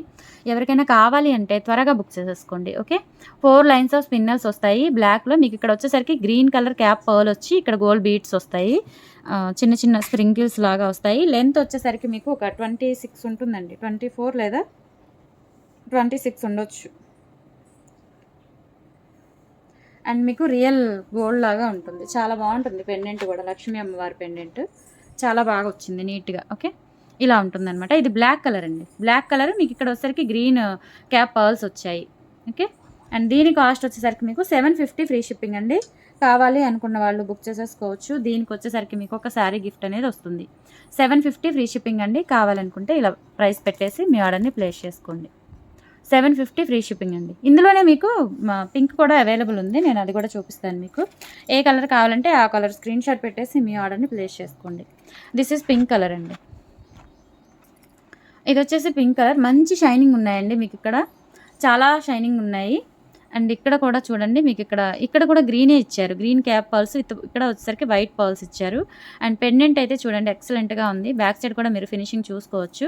ఎవరికైనా కావాలి అంటే త్వరగా బుక్ చేసేసుకోండి. ఓకే, 4 లైన్స్ ఆఫ్ స్పిన్నర్స్ వస్తాయి బ్లాక్లో. మీకు ఇక్కడ వచ్చేసరికి గ్రీన్ కలర్ క్యాప్ పర్ల్ వచ్చి ఇక్కడ గోల్డ్ బీడ్స్ వస్తాయి, చిన్న స్ప్రింకిల్స్ లాగా వస్తాయి. లెంత్ వచ్చేసరికి మీకు ఒక 26 ఉంటుందండి, 24 లేదా 26 ఉండొచ్చు. అండ్ మీకు రియల్ గోల్డ్ లాగా ఉంటుంది, చాలా బాగుంటుంది. పెండెంట్ కూడా లక్ష్మీ అమ్మవారి పెండెంట్ చాలా బాగా వచ్చింది నీట్గా. ఓకే, ఇలా ఉంటుందన్నమాట. ఇది బ్లాక్ కలర్ అండి. బ్లాక్ కలర్ మీకు ఇక్కడ వచ్చేసరికి గ్రీన్ క్యాప్ పర్ల్స్ వచ్చాయి. ఓకే, అండ్ దీని కాస్ట్ వచ్చేసరికి మీకు 750 ఫ్రీ షిప్పింగ్ అండి. కావాలి అనుకున్న వాళ్ళు బుక్ చేసేసుకోవచ్చు. దీనికి వచ్చేసరికి మీకు ఒక శారీ గిఫ్ట్ అనేది వస్తుంది. 750 ఫ్రీ షిప్పింగ్ అండి. కావాలనుకుంటే ఇలా ప్రైస్ పెట్టేసి మీ ఆర్డర్ని ప్లేస్ చేసుకోండి. 750 ఫ్రీ షిప్పింగ్ అండి. ఇందులోనే మీకు పింక్ కూడా అవైలబుల్ ఉంది, నేను అది కూడా చూపిస్తాను మీకు. ఏ కలర్ కావాలంటే ఆ కలర్ స్క్రీన్ షాట్ పెట్టేసి మీ ఆర్డర్ని ప్లేస్ చేసుకోండి. దిస్ ఈజ్ పింక్ కలర్ అండి. ఇది వచ్చేసి పింక్ కలర్, మంచి షైనింగ్ ఉన్నాయండి మీకు ఇక్కడ, చాలా షైనింగ్ ఉన్నాయి. అండ్ ఇక్కడ కూడా చూడండి మీకు ఇక్కడ కూడా గ్రీనే ఇచ్చారు, గ్రీన్ క్యాప్ పర్ల్స్ విత్ ఇక్కడ వచ్చేసరికి వైట్ పర్ల్స్ ఇచ్చారు. అండ్ పెండెంట్ అయితే చూడండి ఎక్సలెంట్గా ఉంది. బ్యాక్ సైడ్ కూడా మీరు ఫినిషింగ్ చూసుకోవచ్చు,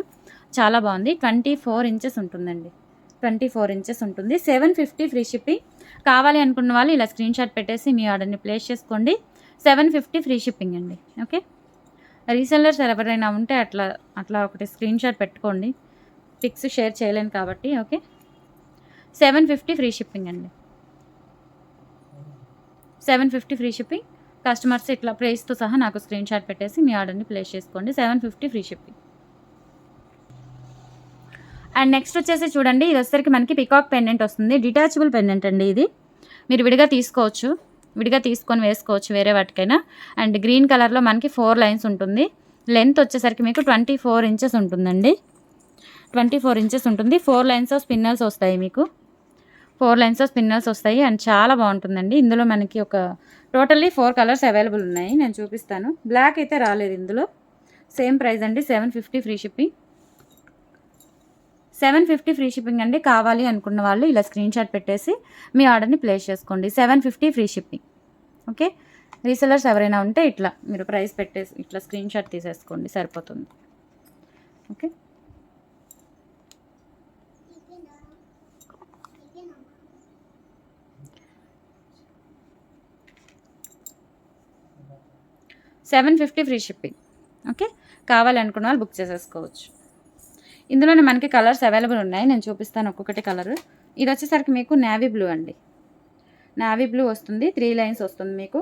చాలా బాగుంది. 24 ఇంచెస్ ఉంటుందండి, 24 ఇంచెస్ ఉంటుంది. 750 ఫ్రీ షిప్పింగ్. కావాలి అనుకున్న వాళ్ళు ఇలా స్క్రీన్ షాట్ పెట్టేసి మీ ఆర్డర్ని ప్లేస్ చేసుకోండి. 750 ఫ్రీ షిప్పింగ్ అండి. ఓకే, రీసెల్లర్స్ ఎవరైనా ఉంటే అట్లా ఒకటి స్క్రీన్ షాట్ పెట్టుకోండి, పిక్స్ షేర్ చేయలేను కాబట్టి. ఓకే, 750 ఫ్రీ షిప్పింగ్ అండి. 750 ఫ్రీ షిప్పింగ్. కస్టమర్స్ ఇట్లా ప్రైస్తో సహా నాకు స్క్రీన్ షాట్ పెట్టేసి మీ ఆర్డర్ని ప్లేస్ చేసుకోండి. 750 ఫ్రీ షిప్పింగ్. అండ్ నెక్స్ట్ వచ్చేసి చూడండి, ఇది వచ్చేసరికి మనకి పికాక్ పెండెంట్ వస్తుంది. డిటాచబుల్ పెండెంట్ అండి ఇది, మీరు విడిగా తీసుకోవచ్చు, విడిగా తీసుకొని వేసుకోవచ్చు వేరే వాటికైనా. అండ్ గ్రీన్ కలర్లో మనకి 4 లైన్స్ ఉంటుంది. లెంత్ వచ్చేసరికి మీకు 24 ఇంచెస్ ఉంటుందండి, 24 ఇంచెస్ ఉంటుంది. 4 లైన్స్ ఆఫ్ స్పిన్నల్స్ వస్తాయి మీకు, 4 లైన్స్ ఆఫ్ స్పిన్నల్స్ వస్తాయి. అండ్ చాలా బాగుంటుందండి. ఇందులో మనకి ఒక టోటల్లీ 4 కలర్స్ అవైలబుల్ ఉన్నాయి, నేను చూపిస్తాను. బ్లాక్ అయితే రాలేదు ఇందులో. సేమ్ ప్రైస్ అండి, 750 ఫ్రీ షిప్పింగ్. 750 ఫ్రీ షిప్పింగ్ అండి. కావాలి అనుకున్న వాళ్ళు ఇలా స్క్రీన్ షాట్ పెట్టేసి మీ ఆర్డర్ని ప్లేస్ చేసుకోండి. 750 ఫ్రీ షిప్పింగ్. ఓకే, రీసెలర్స్ ఎవరైనా ఉంటే ఇట్లా మీరు ప్రైస్ పెట్టేసి ఇట్లా స్క్రీన్ షాట్ తీసేసుకోండి, సరిపోతుంది. Okay, $750 free shipping. ఓకే, కావాలి అనుకున్న వాళ్ళు బుక్ చేసేసుకోవచ్చు. ఇందులోనే మనకి కలర్స్ అవైలబుల్ ఉన్నాయి, నేను చూపిస్తాను ఒక్కొక్కటి కలర్. ఇది వచ్చేసరికి మీకు నేవీ బ్లూ అండి, నేవీ బ్లూ వస్తుంది. 3 లైన్స్ వస్తుంది మీకు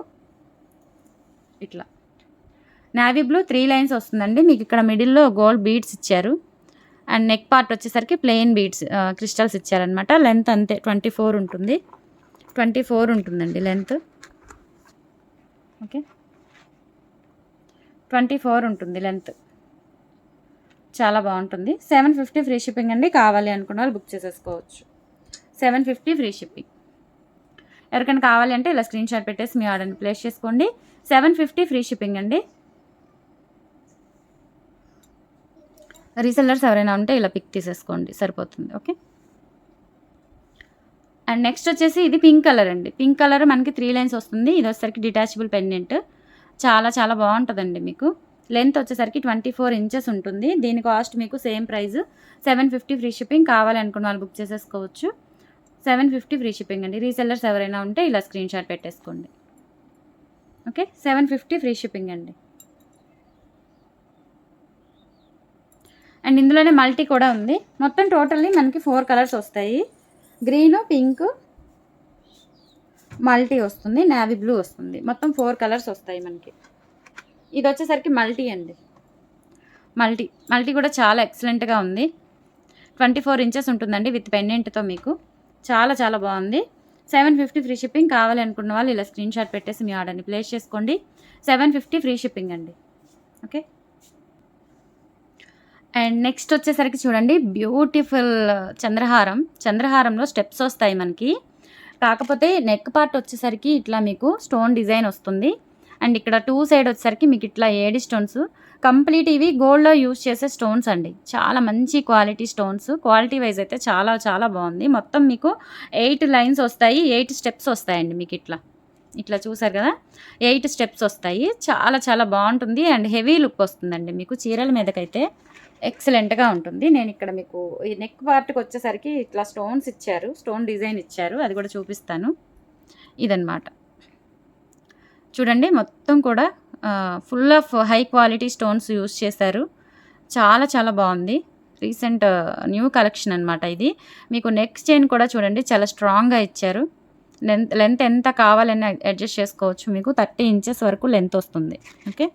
ఇట్లా, నేవీ బ్లూ 3 లైన్స్ వస్తుందండి మీకు. ఇక్కడ మిడిల్లో గోల్డ్ బీడ్స్ ఇచ్చారు. అండ్ నెక్ పార్ట్ వచ్చేసరికి ప్లెయిన్ బీడ్స్ క్రిస్టల్స్ ఇచ్చారనమాట. లెంత్ అంతే 24 ఉంటుంది, 24 ఉంటుందండి లెంత్. ఓకే, 24 ఉంటుంది లెంత్, చాలా బాగుంటుంది. 750 ఫ్రీ షిప్పింగ్ అండి. కావాలి అనుకున్న వాళ్ళు బుక్ చేసేసుకోవచ్చు. 750 ఫ్రీ షిప్పింగ్. ఎవరికైనా కావాలి అంటే ఇలా స్క్రీన్ షాట్ పెట్టేసి మీ ఆర్డర్ని ప్లేస్ చేసుకోండి. 750 ఫ్రీ షిప్పింగ్ అండి. రీసెల్లర్స్ ఎవరైనా ఉంటే ఇలా పిక్ తీసేసుకోండి, సరిపోతుంది. ఓకే, అండ్ నెక్స్ట్ వచ్చేసి ఇది పింక్ కలర్ అండి. పింక్ కలర్ మనకి 3 లైన్స్ వస్తుంది. ఇది వచ్చేసరికి డిటాచబుల్ పెండెంట్, చాలా చాలా బాగుంటుందండి మీకు. లెంత్ వచ్చేసరికి 24 ఇంచెస్ ఉంటుంది. దీని కాస్ట్ మీకు సేమ్ ప్రైస్ 750 ఫ్రీ షిప్పింగ్. కావాలి అనుకున్న వాళ్ళు బుక్ చేసేసుకోవచ్చు. 750 ఫ్రీ షిప్పింగ్ అండి. రీసెల్లర్స్ ఎవరైనా ఉంటే ఇలా స్క్రీన్ షాట్ పెట్టేసుకోండి. ఓకే, 750 ఫ్రీ షిప్పింగ్ అండి. అండ్ ఇందులోనే మల్టీ కూడా ఉంది. మొత్తం టోటల్లీ మనకి 4 కలర్స్ వస్తాయి. గ్రీన్, పింక్, మల్టీ వస్తుంది, నేవీ బ్లూ వస్తుంది. మొత్తం 4 కలర్స్ వస్తాయి మనకి. ఇది వచ్చేసరికి మల్టీ అండి, మల్టీ కూడా చాలా ఎక్సలెంట్గా ఉంది. 24 ఇంచెస్ ఉంటుందండి విత్ పెండెంట్తో మీకు, చాలా చాలా బాగుంది. 750 ఫ్రీ షిప్పింగ్. కావాలి అనుకున్న వాళ్ళు ఇలా స్క్రీన్ షాట్ పెట్టేసి మీ ఆర్డర్ని ప్లేస్ చేసుకోండి. 750 ఫ్రీ షిప్పింగ్ అండి. ఓకే, అండ్ నెక్స్ట్ వచ్చేసరికి చూడండి, బ్యూటిఫుల్ చంద్రహారంలో స్టెప్స్ వస్తాయి మనకి. కాకపోతే నెక్ పార్ట్ వచ్చేసరికి ఇట్లా మీకు స్టోన్ డిజైన్ వస్తుంది. అండ్ ఇక్కడ 2 సైడ్ వచ్చేసరికి మీకు ఇట్లా ఏడి స్టోన్స్, కంప్లీట్ ఇవి గోల్డ్లో యూజ్ చేసే స్టోన్స్ అండి. చాలా మంచి క్వాలిటీ స్టోన్స్, క్వాలిటీ వైజ్ అయితే చాలా చాలా బాగుంది. మొత్తం మీకు 8 లైన్స్ వస్తాయి, 8 స్టెప్స్ వస్తాయండి మీకు. ఇట్లా చూసారు కదా, 8 స్టెప్స్ వస్తాయి. చాలా చాలా బాగుంటుంది. అండ్ హెవీ లుక్ వస్తుందండి మీకు. చీరల మీదకైతే ఎక్సలెంట్గా ఉంటుంది. నేను ఇక్కడ మీకు ఈ నెక్ పార్ట్కి వచ్చేసరికి ఇట్లా స్టోన్స్ ఇచ్చారు, స్టోన్ డిజైన్ ఇచ్చారు, అది కూడా చూపిస్తాను. ఇదన్నమాట చూడండి, మొత్తం కూడా full of high quality stones use చేశారు. చాలా చాలా బాగుంది. రీసెంట్ న్యూ కలెక్షన్ అనమాట ఇది. మీకు నెక్ చైన్ కూడా చూడండి చాలా స్ట్రాంగ్గా ఇచ్చారు. లెంత్ ఎంత కావాలని అడ్జస్ట్ చేసుకోవచ్చు. మీకు 30 ఇంచెస్ వరకు లెంత్ వస్తుంది. ఓకే,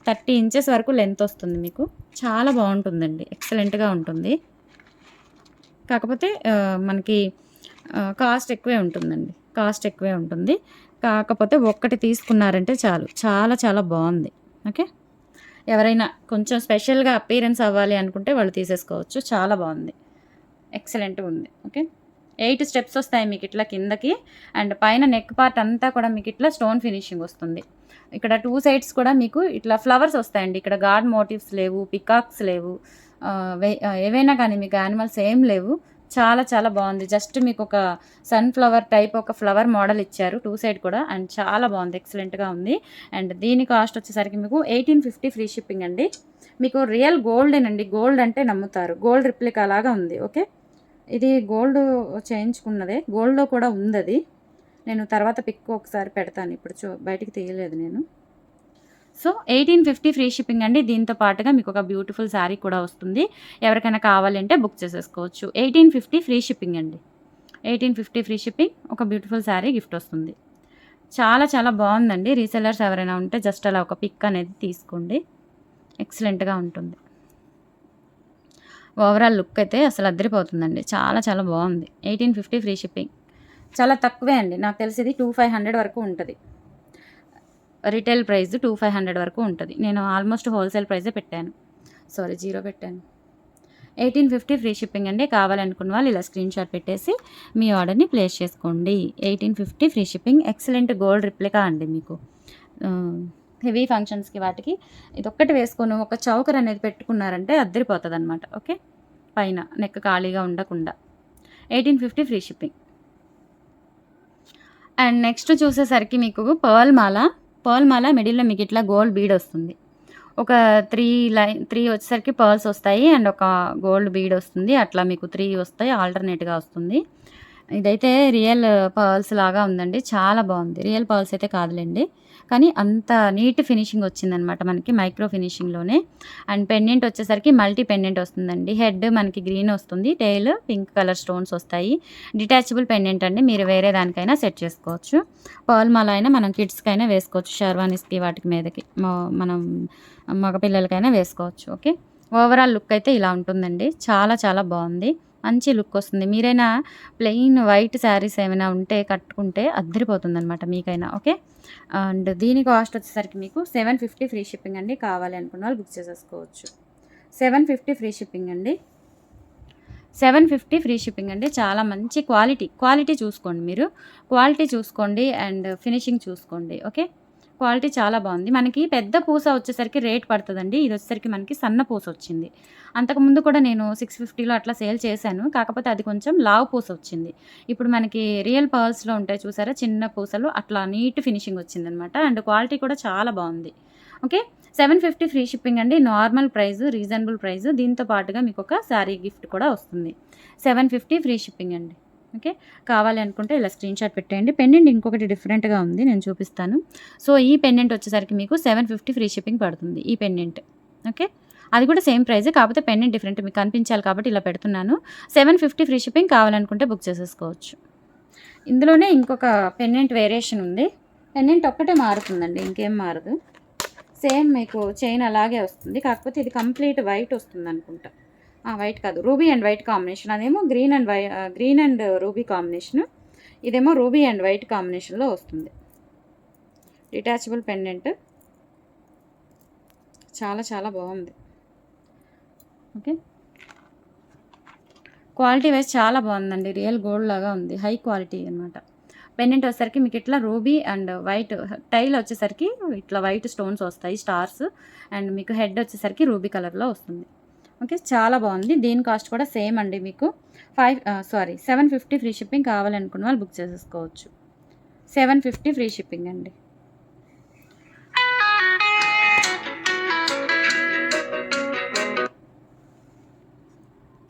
30 ఇంచెస్ వరకు లెంత్ వస్తుంది మీకు. చాలా బాగుంటుందండి, ఎక్సలెంట్గా ఉంటుంది. కాకపోతే మనకి కాస్ట్ ఎక్కువే ఉంటుందండి, కాస్ట్ ఎక్కువే ఉంటుంది. కాకపోతే ఒక్కటి తీసుకున్నారంటే చాలు, చాలా చాలా బాగుంది. ఓకే, ఎవరైనా కొంచెం స్పెషల్గా అపీరెన్స్ అవ్వాలి అనుకుంటే వాళ్ళు తీసేసుకోవచ్చు. చాలా బాగుంది, ఎక్సలెంట్గా ఉంది. ఓకే, 8 స్టెప్స్ వస్తాయి మీకు ఇట్లా కిందకి. అండ్ పైన నెక్ పార్ట్ అంతా కూడా మీకు ఇట్లా స్టోన్ ఫినిషింగ్ వస్తుంది. ఇక్కడ 2 సైడ్స్ కూడా మీకు ఇట్లా ఫ్లవర్స్ వస్తాయండి. ఇక్కడ గాడ్ మోటివ్స్ లేవు, పికాక్స్ లేవు, ఏవైనా కానీ మీకు యానిమల్స్ ఏం లేవు. చాలా చాలా బాగుంది. జస్ట్ మీకు ఒక సన్‌ఫ్లవర్ టైప్ ఒక ఫ్లవర్ మోడల్ ఇచ్చారు 2 సైడ్ కూడా. అండ్ చాలా బాగుంది. ఎక్సలెంట్‌గా ఉంది. అండ్ దీని కాస్ట్ వచ్చేసరికి మీకు 1850 ఫ్రీ షిప్పింగ్ అండి. మీకు రియల్ గోల్డేనండి. గోల్డ్ అంటే నమ్ముతారు. గోల్డ్ రిప్లికా లాగా ఉంది. ఓకే. ఇది గోల్డ్ చేయించుకున్నదే. గోల్డ్‌లో కూడా ఉందది. నేను తర్వాత పిక్ ఒకసారి పెడతాను. ఇప్పుడు బయటికి తీయలేదు నేను. సో 1850 ఫ్రీ షిప్పింగ్ అండి. దీంతో పాటుగా మీకు ఒక బ్యూటిఫుల్ శారీ కూడా వస్తుంది. ఎవరికైనా కావాలంటే బుక్ చేసేసుకోవచ్చు. 1850 ఫ్రీ షిప్పింగ్ అండి. 1850 ఫ్రీ షిప్పింగ్. ఒక బ్యూటిఫుల్ శారీ గిఫ్ట్ వస్తుంది. చాలా చాలా బాగుందండి. రీసెల్లర్స్ ఎవరైనా ఉంటే జస్ట్ అలా ఒక పిక్ అనేది తీసుకోండి. ఎక్సలెంట్‌గా ఉంటుంది. ఓవరాల్ లుక్ అయితే అసలు అదిరిపోతుందండి. చాలా చాలా బాగుంది. 1850 ఫ్రీ షిప్పింగ్. చాలా తక్కువే అండి. నాకు తెలిసి ఇది 2500 వరకు ఉంటుంది. రిటైల్ ప్రైస్ 2500 వరకు ఉంటుంది. నేను ఆల్మోస్ట్ హోల్సేల్ ప్రైజే పెట్టాను. సారీ 0 పెట్టాను. 1850 ఫ్రీ షిప్పింగ్ అండి. కావాలనుకున్న వాళ్ళు ఇలా స్క్రీన్ షాట్ పెట్టేసి మీ ఆర్డర్ని ప్లేస్ చేసుకోండి. 1850 free shipping. Excellent gold replica అండి మీకు. హెవీ ఫంక్షన్స్కి వాటికి ఇదొక్కటి వేసుకొని ఒక చౌకర్ అనేది పెట్టుకున్నారంటే అద్దరిపోతుంది అనమాట. ఓకే. పైన నెక్ ఖాళీగా ఉండకుండా 1850 ఫ్రీ షిప్పింగ్. అండ్ నెక్స్ట్ చూసేసరికి మీకు పర్ల్ మాల మిడిల్‌లో మీకు ఇట్లా గోల్డ్ బీడ్ వస్తుంది. ఒక 3 వచ్చేసరికి పర్ల్స్ వస్తాయి. అండ్ ఒక గోల్డ్ బీడ్ వస్తుంది. అట్లా మీకు 3 వస్తాయి. ఆల్టర్నేట్‌గా వస్తుంది. ఇదైతే రియల్ పర్ల్స్ లాగా ఉందండి. చాలా బాగుంది. రియల్ పర్ల్స్ అయితే కాదులేండి. కానీ అంత నీట్ ఫినిషింగ్ వచ్చిందనమాట మనకి మైక్రో ఫినిషింగ్‌లోనే. అండ్ పెండెంట్ వచ్చేసరికి మల్టీ పెండెంట్ వస్తుందండి. హెడ్ మనకి గ్రీన్ వస్తుంది. టెయిల్ పింక్ కలర్ స్టోన్స్ వస్తాయి. డిటాచబుల్ పెండెంట్ అండి. మీరు వేరే దానికైనా సెట్ చేసుకోవచ్చు. పర్ల్ మాల అయినా మనం కిడ్స్‌కైనా వేసుకోవచ్చు. షెర్వానీస్‌కి వాటికి మీదకి మనం మగపిల్లలకైనా వేసుకోవచ్చు. ఓకే. ఓవరాల్ లుక్ అయితే ఇలా ఉంటుందండి. చాలా చాలా బాగుంది. మంచి లుక్ వస్తుంది. మీరైనా ప్లెయిన్ వైట్ శారీస్ ఏమైనా ఉంటే కట్టుకుంటే అద్దరిపోతుందనమాట మీకైనా. ఓకే. అండ్ దీని కాస్ట్ వచ్చేసరికి మీకు 750 ఫ్రీ షిప్పింగ్ అండి. కావాలి అనుకున్న వాళ్ళు బుక్ చేసేసుకోవచ్చు. 750 ఫ్రీ షిప్పింగ్ అండి. 750 ఫ్రీ షిప్పింగ్ అండి. చాలా మంచి క్వాలిటీ చూసుకోండి మీరు. క్వాలిటీ చూసుకోండి అండ్ ఫినిషింగ్ చూసుకోండి. ఓకే. క్వాలిటీ చాలా బాగుంది. మనకి పెద్ద పూస వచ్చేసరికి రేట్ పడుతుందండి. ఇది వచ్చేసరికి మనకి సన్న పూస వచ్చింది. అంతకుముందు కూడా నేను 650లో అట్లా సేల్ చేశాను. కాకపోతే అది కొంచెం లావు పూస వచ్చింది. ఇప్పుడు మనకి రియల్ పర్ల్స్‌లో ఉంటాయి చూసారా చిన్న పూసలు, అట్లా నీట్ ఫినిషింగ్ వచ్చిందనమాట. అండ్ క్వాలిటీ కూడా చాలా బాగుంది. ఓకే. 750 ఫ్రీ షిప్పింగ్ అండి. Normal price, reasonable price. దీంతో పాటుగా మీకు ఒక శారీ గిఫ్ట్ కూడా వస్తుంది. 750 ఫ్రీ షిప్పింగ్ అండి. ఓకే. కావాలి అనుకుంటే ఇలా స్క్రీన్ షాట్ పెట్టేయండి. పెండెంట్ ఇంకొకటి డిఫరెంట్‌గా ఉంది. నేను చూపిస్తాను. సో ఈ పెండెంట్ వచ్చేసరికి మీకు 750 ఫ్రీ షిప్పింగ్ పడుతుంది ఈ పెండెంట్. ఓకే. అది కూడా సేమ్ ప్రైజే. కాకపోతే పెండెంట్ డిఫరెంట్ మీకు కనిపించాలి కాబట్టి ఇలా పెడుతున్నాను. 750 ఫ్రీ షిప్పింగ్. కావాలనుకుంటే బుక్ చేసేసుకోవచ్చు. ఇందులోనే ఇంకొక పెండెంట్ వేరియేషన్ ఉంది. పెండెంట్ ఒక్కటే మారుతుందండి. ఇంకేం మారదు. సేమ్ మీకు చైన్ అలాగే వస్తుంది. కాకపోతే ఇది కంప్లీట్ వైట్ వస్తుందనుకుంటా. వైట్ కాదు, రూబీ అండ్ వైట్ కాంబినేషన్. అదేమో గ్రీన్ అండ్ రూబీ కాంబినేషన్. ఇదేమో రూబీ అండ్ వైట్ కాంబినేషన్లో వస్తుంది. Detachable pendant. చాలా చాలా బాగుంది. ఓకే. క్వాలిటీ వైజ్ చాలా బాగుందండి. రియల్ గోల్డ్ లాగా ఉంది. హై క్వాలిటీ అనమాట. పెండెంట్ వచ్చేసరికి మీకు ఇట్లా రూబీ అండ్ వైట్, టైల్ వచ్చేసరికి ఇట్లా వైట్ స్టోన్స్ వస్తాయి, స్టార్స్. అండ్ మీకు హెడ్ వచ్చేసరికి రూబీ కలర్లో వస్తుంది. ఓకే. చాలా బాగుంది. దీని కాస్ట్ కూడా సేమ్ అండి. మీకు 750 ఫ్రీ షిప్పింగ్. కావాలనుకున్న వాళ్ళు బుక్ చేసేసుకోవచ్చు. 750 ఫ్రీ షిప్పింగ్ అండి.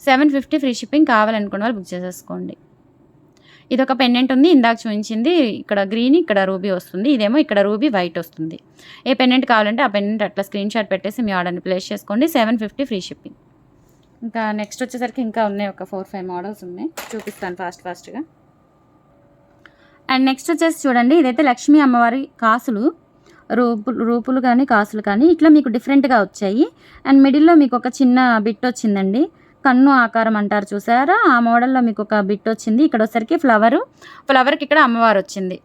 $750 ఫ్రీ షిప్పింగ్. కావాలనుకున్న వాళ్ళు బుక్ చేసేసుకోండి. ఇదొక పెండెంట్ ఉంది. ఇందాక చూపించింది ఇక్కడ గ్రీన్, ఇక్కడ రూబీ వస్తుంది. ఇదేమో ఇక్కడ రూబీ వైట్ వస్తుంది. ఏ పెండెంట్ కావాలంటే ఆ పెండెంట్ అట్లా స్క్రీన్ షాట్ పెట్టేసి మీ ఆర్డర్ని ప్లేస్ చేసుకోండి. 750 ఫ్రీ షిప్పింగ్. ఇంకా నెక్స్ట్ వచ్చేసరికి ఇంకా ఉన్నాయి. ఒక 4-5 మోడల్స్ ఉన్నాయి. చూపిస్తాను ఫాస్ట్గా. అండ్ నెక్స్ట్ వచ్చేసి చూడండి, ఇదైతే లక్ష్మీ అమ్మవారి కాసులు. రూపులు కానీ కాసులు కానీ ఇట్లా మీకు డిఫరెంట్గా వచ్చాయి. అండ్ మిడిల్లో మీకు ఒక చిన్న బిట్ వచ్చిందండి. కన్ను ఆకారం అంటారు చూసారా, ఆ మోడల్లో మీకు ఒక బిట్ వచ్చింది. ఇక్కడ వచ్చేసరికి ఫ్లవర్కి ఇక్కడ అమ్మవారు వచ్చింది.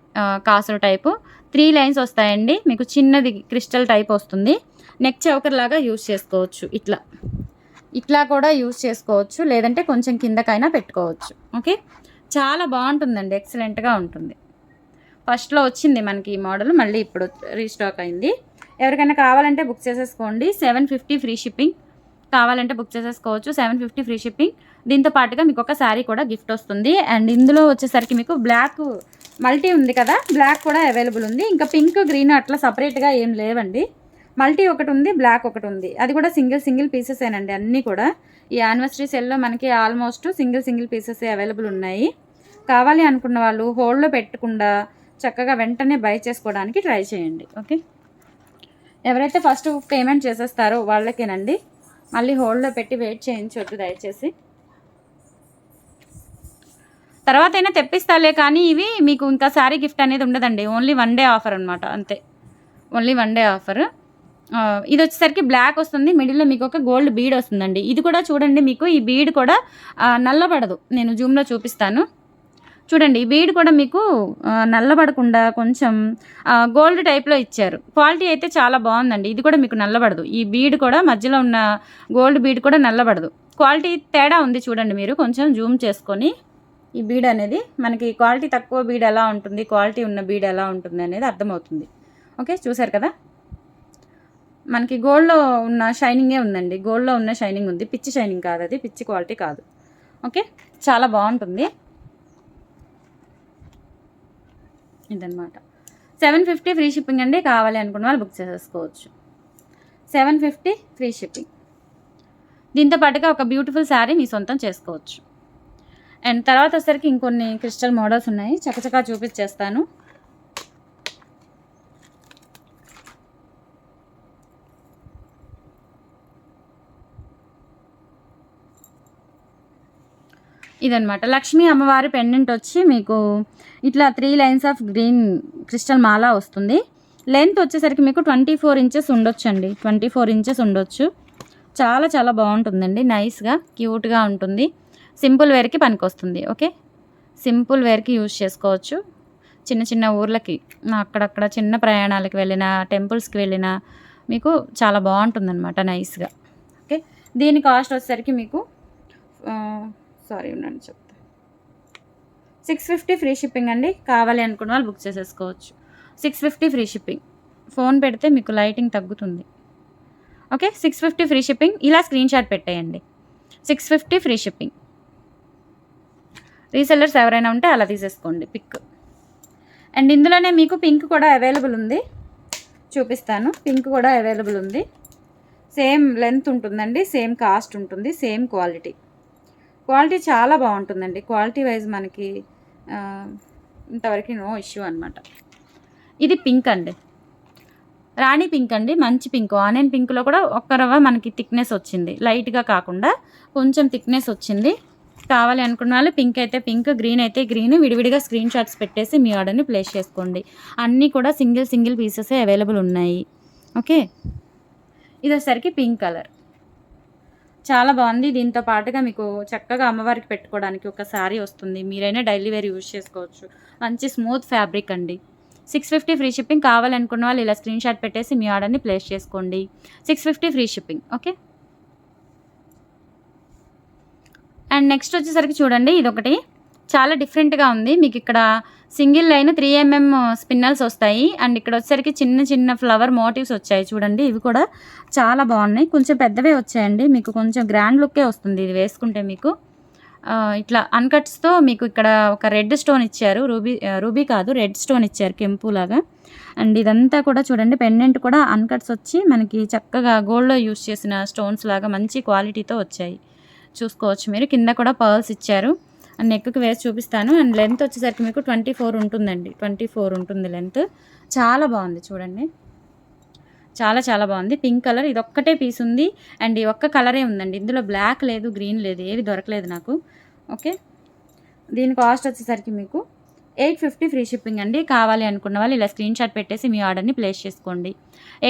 కాసుల టైపు 3 లైన్స్ వస్తాయండి. మీకు చిన్నది క్రిస్టల్ టైప్ వస్తుంది. నెక్ చౌకర్ లాగా యూజ్ చేసుకోవచ్చు. ఇట్లా కూడా యూజ్ చేసుకోవచ్చు. లేదంటే కొంచెం కిందకైనా పెట్టుకోవచ్చు. ఓకే. చాలా బాగుంటుందండి. ఎక్సలెంట్గా ఉంటుంది. ఫస్ట్లో వచ్చింది మనకి ఈ మోడల్, మళ్ళీ ఇప్పుడు రీస్టాక్ అయింది. ఎవరికైనా కావాలంటే బుక్ చేసేసుకోండి. 750 ఫ్రీ షిప్పింగ్. కావాలంటే బుక్ చేసేసుకోవచ్చు. 750 ఫ్రీ షిప్పింగ్. దీంతో పాటుగా మీకు ఒక శారీ కూడా గిఫ్ట్ వస్తుంది. అండ్ ఇందులో వచ్చేసరికి మీకు బ్లాక్ మల్టీ ఉంది కదా, బ్లాక్ కూడా అవైలబుల్ ఉంది. ఇంకా పింక్ గ్రీన్ అట్లా సపరేట్గా ఏం లేవండి. మల్టీ ఒకటి ఉంది, బ్లాక్ ఒకటి ఉంది. అది కూడా సింగిల్ పీసెసేనండి అన్నీ కూడా. ఈ యానివర్సరీ సెల్లో మనకి ఆల్మోస్ట్ సింగిల్ పీసెస్ అవైలబుల్ ఉన్నాయి. కావాలి అనుకున్న వాళ్ళు హోల్డ్లో పెట్టకుండా చక్కగా వెంటనే బై చేసుకోవడానికి ట్రై చేయండి. ఓకే, ఎవరైతే ఫస్ట్ పేమెంట్ చేసేస్తారో వాళ్ళకేనండి. మళ్ళీ హోల్డ్లో పెట్టి వెయిట్ చేయించొద్దు దయచేసి. తర్వాత అయినా తెప్పిస్తాలే కానీ ఇవి మీకు ఇంకా శారీ గిఫ్ట్ అనేది ఉండదండి. ఓన్లీ 1 డే ఆఫర్ అనమాట, అంతే. Only 1 day offer. ఇది వచ్చేసరికి బ్లాక్ వస్తుంది, మిడిల్లో మీకు ఒక గోల్డ్ బీడ్ వస్తుందండి. ఇది కూడా చూడండి, మీకు ఈ బీడ్ కూడా నల్లబడదు. నేను జూమ్లో చూపిస్తాను చూడండి. ఈ బీడ్ కూడా మీకు నల్లబడకుండా కొంచెం గోల్డ్ టైప్లో ఇచ్చారు. క్వాలిటీ అయితే చాలా బాగుందండి. ఇది కూడా మీకు నల్లబడదు. ఈ బీడ్ కూడా మధ్యలో ఉన్న గోల్డ్ బీడ్ కూడా నల్లబడదు. క్వాలిటీ తేడా ఉంది చూడండి. మీరు కొంచెం జూమ్ చేసుకొని ఈ బీడ్ అనేది మనకి క్వాలిటీ తక్కువ బీడ్ ఎలా ఉంటుంది, క్వాలిటీ ఉన్న బీడ్ ఎలా ఉంటుంది అనేది అర్థమవుతుంది. ఓకే, చూసారు కదా, మనకి గోల్డ్లో ఉన్న షైనింగే ఉందండి. గోల్డ్లో ఉన్న షైనింగ్ ఉంది, పిచ్చి షైనింగ్ కాదు, అది పిచ్చి క్వాలిటీ కాదు. ఓకే, చాలా బాగుంటుంది. ఇదన్నమాట. 750 ఫ్రీ షిప్పింగ్ అండి. కావాలి అనుకున్న వాళ్ళు బుక్ చేసేసుకోవచ్చు. 750 ఫ్రీ షిప్పింగ్. దీంతో పాటుగా ఒక బ్యూటిఫుల్ శారీ మీ సొంతం చేసుకోవచ్చు. అండ్ తర్వాత వచ్చేసరికి ఇంకొన్ని క్రిస్టల్ మోడల్స్ ఉన్నాయి, చకచకా చూపించేస్తాను. ఇదనమాట లక్ష్మీ అమ్మవారి పెండెంట్ వచ్చి మీకు ఇట్లా 3 లైన్స్ ఆఫ్ గ్రీన్ క్రిస్టల్ మాల వస్తుంది. లెంత్ వచ్చేసరికి మీకు 24 ఇంచెస్ ఉండొచ్చు అండి. 24 ఇంచెస్ ఉండొచ్చు. చాలా చాలా బాగుంటుందండి. నైస్గా క్యూట్గా ఉంటుంది. సింపుల్ వేర్కి పనికి వస్తుంది. ఓకే, సింపుల్ వేర్కి యూజ్ చేసుకోవచ్చు. చిన్న చిన్న ఊర్లకి, అక్కడక్కడ చిన్న ప్రయాణాలకు వెళ్ళిన, టెంపుల్స్కి వెళ్ళిన మీకు చాలా బాగుంటుందన్నమాట నైస్గా. ఓకే, దీని కాస్ట్ వచ్చేసరికి మీకు ఉండండి చెప్తా. 650 ఫ్రీ షిప్పింగ్ అండి. కావాలి అనుకున్న వాళ్ళు బుక్ చేసేసుకోవచ్చు. 650 ఫ్రీ షిప్పింగ్. ఫోన్ పెడితే మీకు లైటింగ్ తగ్గుతుంది. Okay, 650 free shipping. ఇలా స్క్రీన్ షాట్ పెట్టేయండి. 650 ఫ్రీ షిప్పింగ్. రీసెల్లర్స్ ఎవరైనా ఉంటే అలా తీసేసుకోండి పిక్. అండ్ ఇందులోనే మీకు పింక్ కూడా అవైలబుల్ ఉంది, చూపిస్తాను. పింక్ కూడా అవైలబుల్ ఉంది. సేమ్ లెంత్ ఉంటుందండి, సేమ్ కాస్ట్ ఉంటుంది, సేమ్ క్వాలిటీ చాలా బాగుంటుందండి. క్వాలిటీ వైజ్ మనకి ఇంతవరకు నో ఇష్యూ అనమాట. ఇది పింక్ అండి, రాణి పింక్ అండి, మంచి పింక్. ఆనియన్ పింక్లో కూడా ఒక్క రవ్వ మనకి థిక్నెస్ వచ్చింది, లైట్గా కాకుండా కొంచెం థిక్నెస్ వచ్చింది. కావాలి అనుకున్న వాళ్ళు పింక్ అయితే పింక్, గ్రీన్ అయితే గ్రీన్, విడివిడిగా స్క్రీన్ షాట్స్ పెట్టేసి మీ ఆర్డర్ని ప్లేస్ చేసుకోండి. అన్నీ కూడా సింగిల్ పీసెసే అవైలబుల్ ఉన్నాయి. ఓకే, ఇది వచ్చేసరికి పింక్ కలర్ చాలా బాగుంది. దీంతో పాటుగా మీకు చక్కగా అమ్మవారికి పెట్టుకోవడానికి ఒక శారీ వస్తుంది. మీరైనా డైలీ వేర్ యూజ్ చేసుకోవచ్చు. మంచి స్మూత్ ఫ్యాబ్రిక్ అండి. 650 ఫ్రీ షిప్పింగ్. కావాలనుకున్న వాళ్ళు ఇలా స్క్రీన్ షాట్ పెట్టేసి మీ ఆర్డర్ని ప్లేస్ చేసుకోండి. 650 free shipping. Okay, and next వచ్చేసరికి చూడండి, ఇదొకటి చాలా డిఫరెంట్గా ఉంది. మీకు ఇక్కడ సింగిల్ లైన్ 3 mm స్పిన్నల్స్ వస్తాయి. అండ్ ఇక్కడ వచ్చేసరికి చిన్న చిన్న ఫ్లవర్ మోటివ్స్ వచ్చాయి చూడండి. ఇవి కూడా చాలా బాగున్నాయి. కొంచెం పెద్దవే వచ్చాయండి. మీకు కొంచెం గ్రాండ్ లుక్కే వస్తుంది ఇది వేసుకుంటే. మీకు ఇట్లా అన్కట్స్తో మీకు ఇక్కడ ఒక రెడ్ స్టోన్ ఇచ్చారు. రూబీ కాదు, రెడ్ స్టోన్ ఇచ్చారు, కెంపులాగా. అండ్ ఇదంతా కూడా చూడండి, పెండెంట్ కూడా అన్కట్స్ వచ్చి మనకి చక్కగా గోల్డ్లో యూస్ చేసిన స్టోన్స్ లాగా మంచి క్వాలిటీతో వచ్చాయి. చూసుకోవచ్చు మీరు. కింద కూడా పర్ల్స్ ఇచ్చారు. అండ్ నెక్కి వేసి చూపిస్తాను. అండ్ లెంత్ వచ్చేసరికి మీకు 24 ఉంటుందండి. 24 ఉంటుంది లెంత్. చాలా బాగుంది చూడండి, చాలా చాలా బాగుంది. పింక్ కలర్ ఇది ఒక్కటే పీస్ ఉంది. అండ్ ఈ ఒక్క కలరే ఉందండి. ఇందులో బ్లాక్ లేదు, గ్రీన్ లేదు, ఏవి దొరకలేదు నాకు. ఓకే, దీని కాస్ట్ వచ్చేసరికి మీకు 850 ఫ్రీ షిప్పింగ్ అండి. కావాలి అనుకున్న వాళ్ళు ఇలా స్క్రీన్ షాట్ పెట్టేసి మీ ఆర్డర్ని ప్లేస్ చేసుకోండి.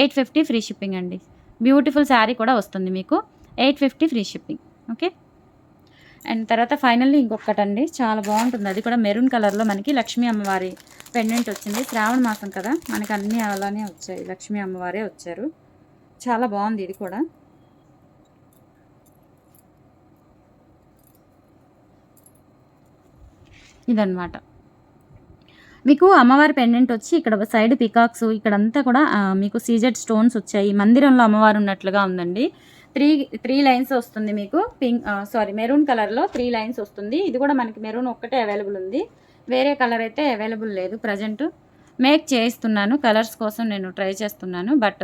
850 ఫ్రీ షిప్పింగ్ అండి. బ్యూటిఫుల్ శారీ కూడా వస్తుంది మీకు. 850 ఫ్రీ షిప్పింగ్. ఓకే, అండ్ తర్వాత ఫైనల్లీ ఇంకొకటండి, చాలా బాగుంటుంది. అది కూడా మెరూన్ కలర్లో మనకి లక్ష్మీ అమ్మవారి పెండెంట్ వచ్చింది. శ్రావణ మాసం కదా, మనకి అన్నీ అలానే వచ్చాయి. లక్ష్మీ అమ్మవారే వచ్చారు. చాలా బాగుంది ఇది కూడా. ఇదన్నమాట మీకు అమ్మవారి పెండెంట్ వచ్చి ఇక్కడ సైడ్ పికాక్స్, ఇక్కడంతా కూడా మీకు సీజెడ్ స్టోన్స్ వచ్చాయి. మందిరంలో అమ్మవారు ఉన్నట్లుగా ఉందండి. త్రీ లైన్స్ వస్తుంది మీకు మెరూన్ కలర్లో 3 లైన్స్ వస్తుంది. ఇది కూడా మనకి మెరూన్ ఒక్కటే అవైలబుల్ ఉంది, వేరే కలర్ అయితే అవైలబుల్ లేదు. ప్రజెంట్ మేక్ చేయిస్తున్నాను, కలర్స్ కోసం నేను ట్రై చేస్తున్నాను. బట్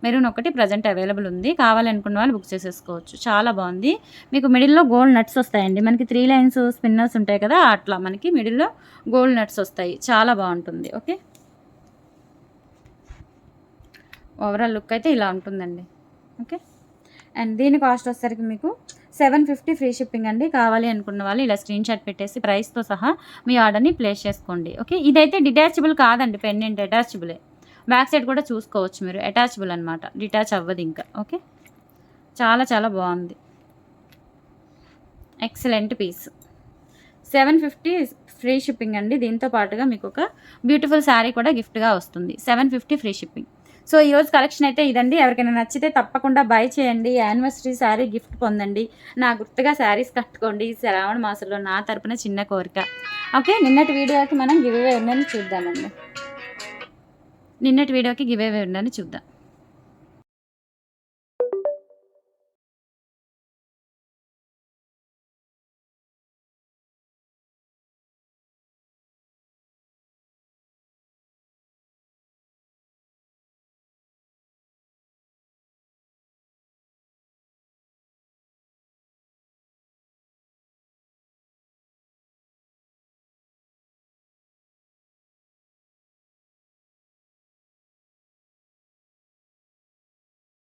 మెరూన్ ఒకటి ప్రజెంట్ అవైలబుల్ ఉంది. కావాలనుకున్న వాళ్ళు బుక్ చేసేసుకోవచ్చు. చాలా బాగుంది. మీకు మిడిల్లో గోల్డ్ నట్స్ వస్తాయండి. మనకి 3 లైన్స్ స్పిన్నర్స్ ఉంటాయి కదా, అట్లా మనకి మిడిల్లో గోల్డ్ నట్స్ వస్తాయి. చాలా బాగుంటుంది. ఓకే, ఓవరాల్ లుక్ అయితే ఇలా ఉంటుందండి. ఓకే, అండ్ దీని కాస్ట్ వచ్చేసరికి మీకు 750 ఫ్రీ షిప్పింగ్ అండి. కావాలి అనుకున్న వాళ్ళు ఇలా స్క్రీన్ షాట్ పెట్టేసి ప్రైస్తో సహా మీ ఆర్డర్ని ప్లేస్ చేసుకోండి. ఓకే, ఇదైతే డిటాచబుల్ కాదండి, పెండెంట్ అటాచబులే. బ్యాక్ సైడ్ కూడా చూసుకోవచ్చు మీరు, అటాచబుల్ అనమాట, డిటాచ్ అవ్వదు ఇంకా. ఓకే, చాలా చాలా బాగుంది, ఎక్సలెంట్ పీస్. 750 ఫ్రీ షిప్పింగ్ అండి. దీంతో పాటుగా మీకు ఒక బ్యూటిఫుల్ శారీ కూడా గిఫ్ట్గా వస్తుంది. 750 ఫ్రీ షిప్పింగ్. సో ఈరోజు కలెక్షన్ అయితే ఇదండి. ఎవరికైనా నచ్చితే తప్పకుండా బై చేయండి. యానివర్సరీ శారీ గిఫ్ట్ పొందండి. నా గుర్తుగా శారీస్ కట్టుకోండి. శ్రావణ మాసంలో నా తరపున చిన్న కోరిక. ఓకే, నిన్నటి వీడియోకి మనం గివ్ అవే ఉందని చూద్దామండి.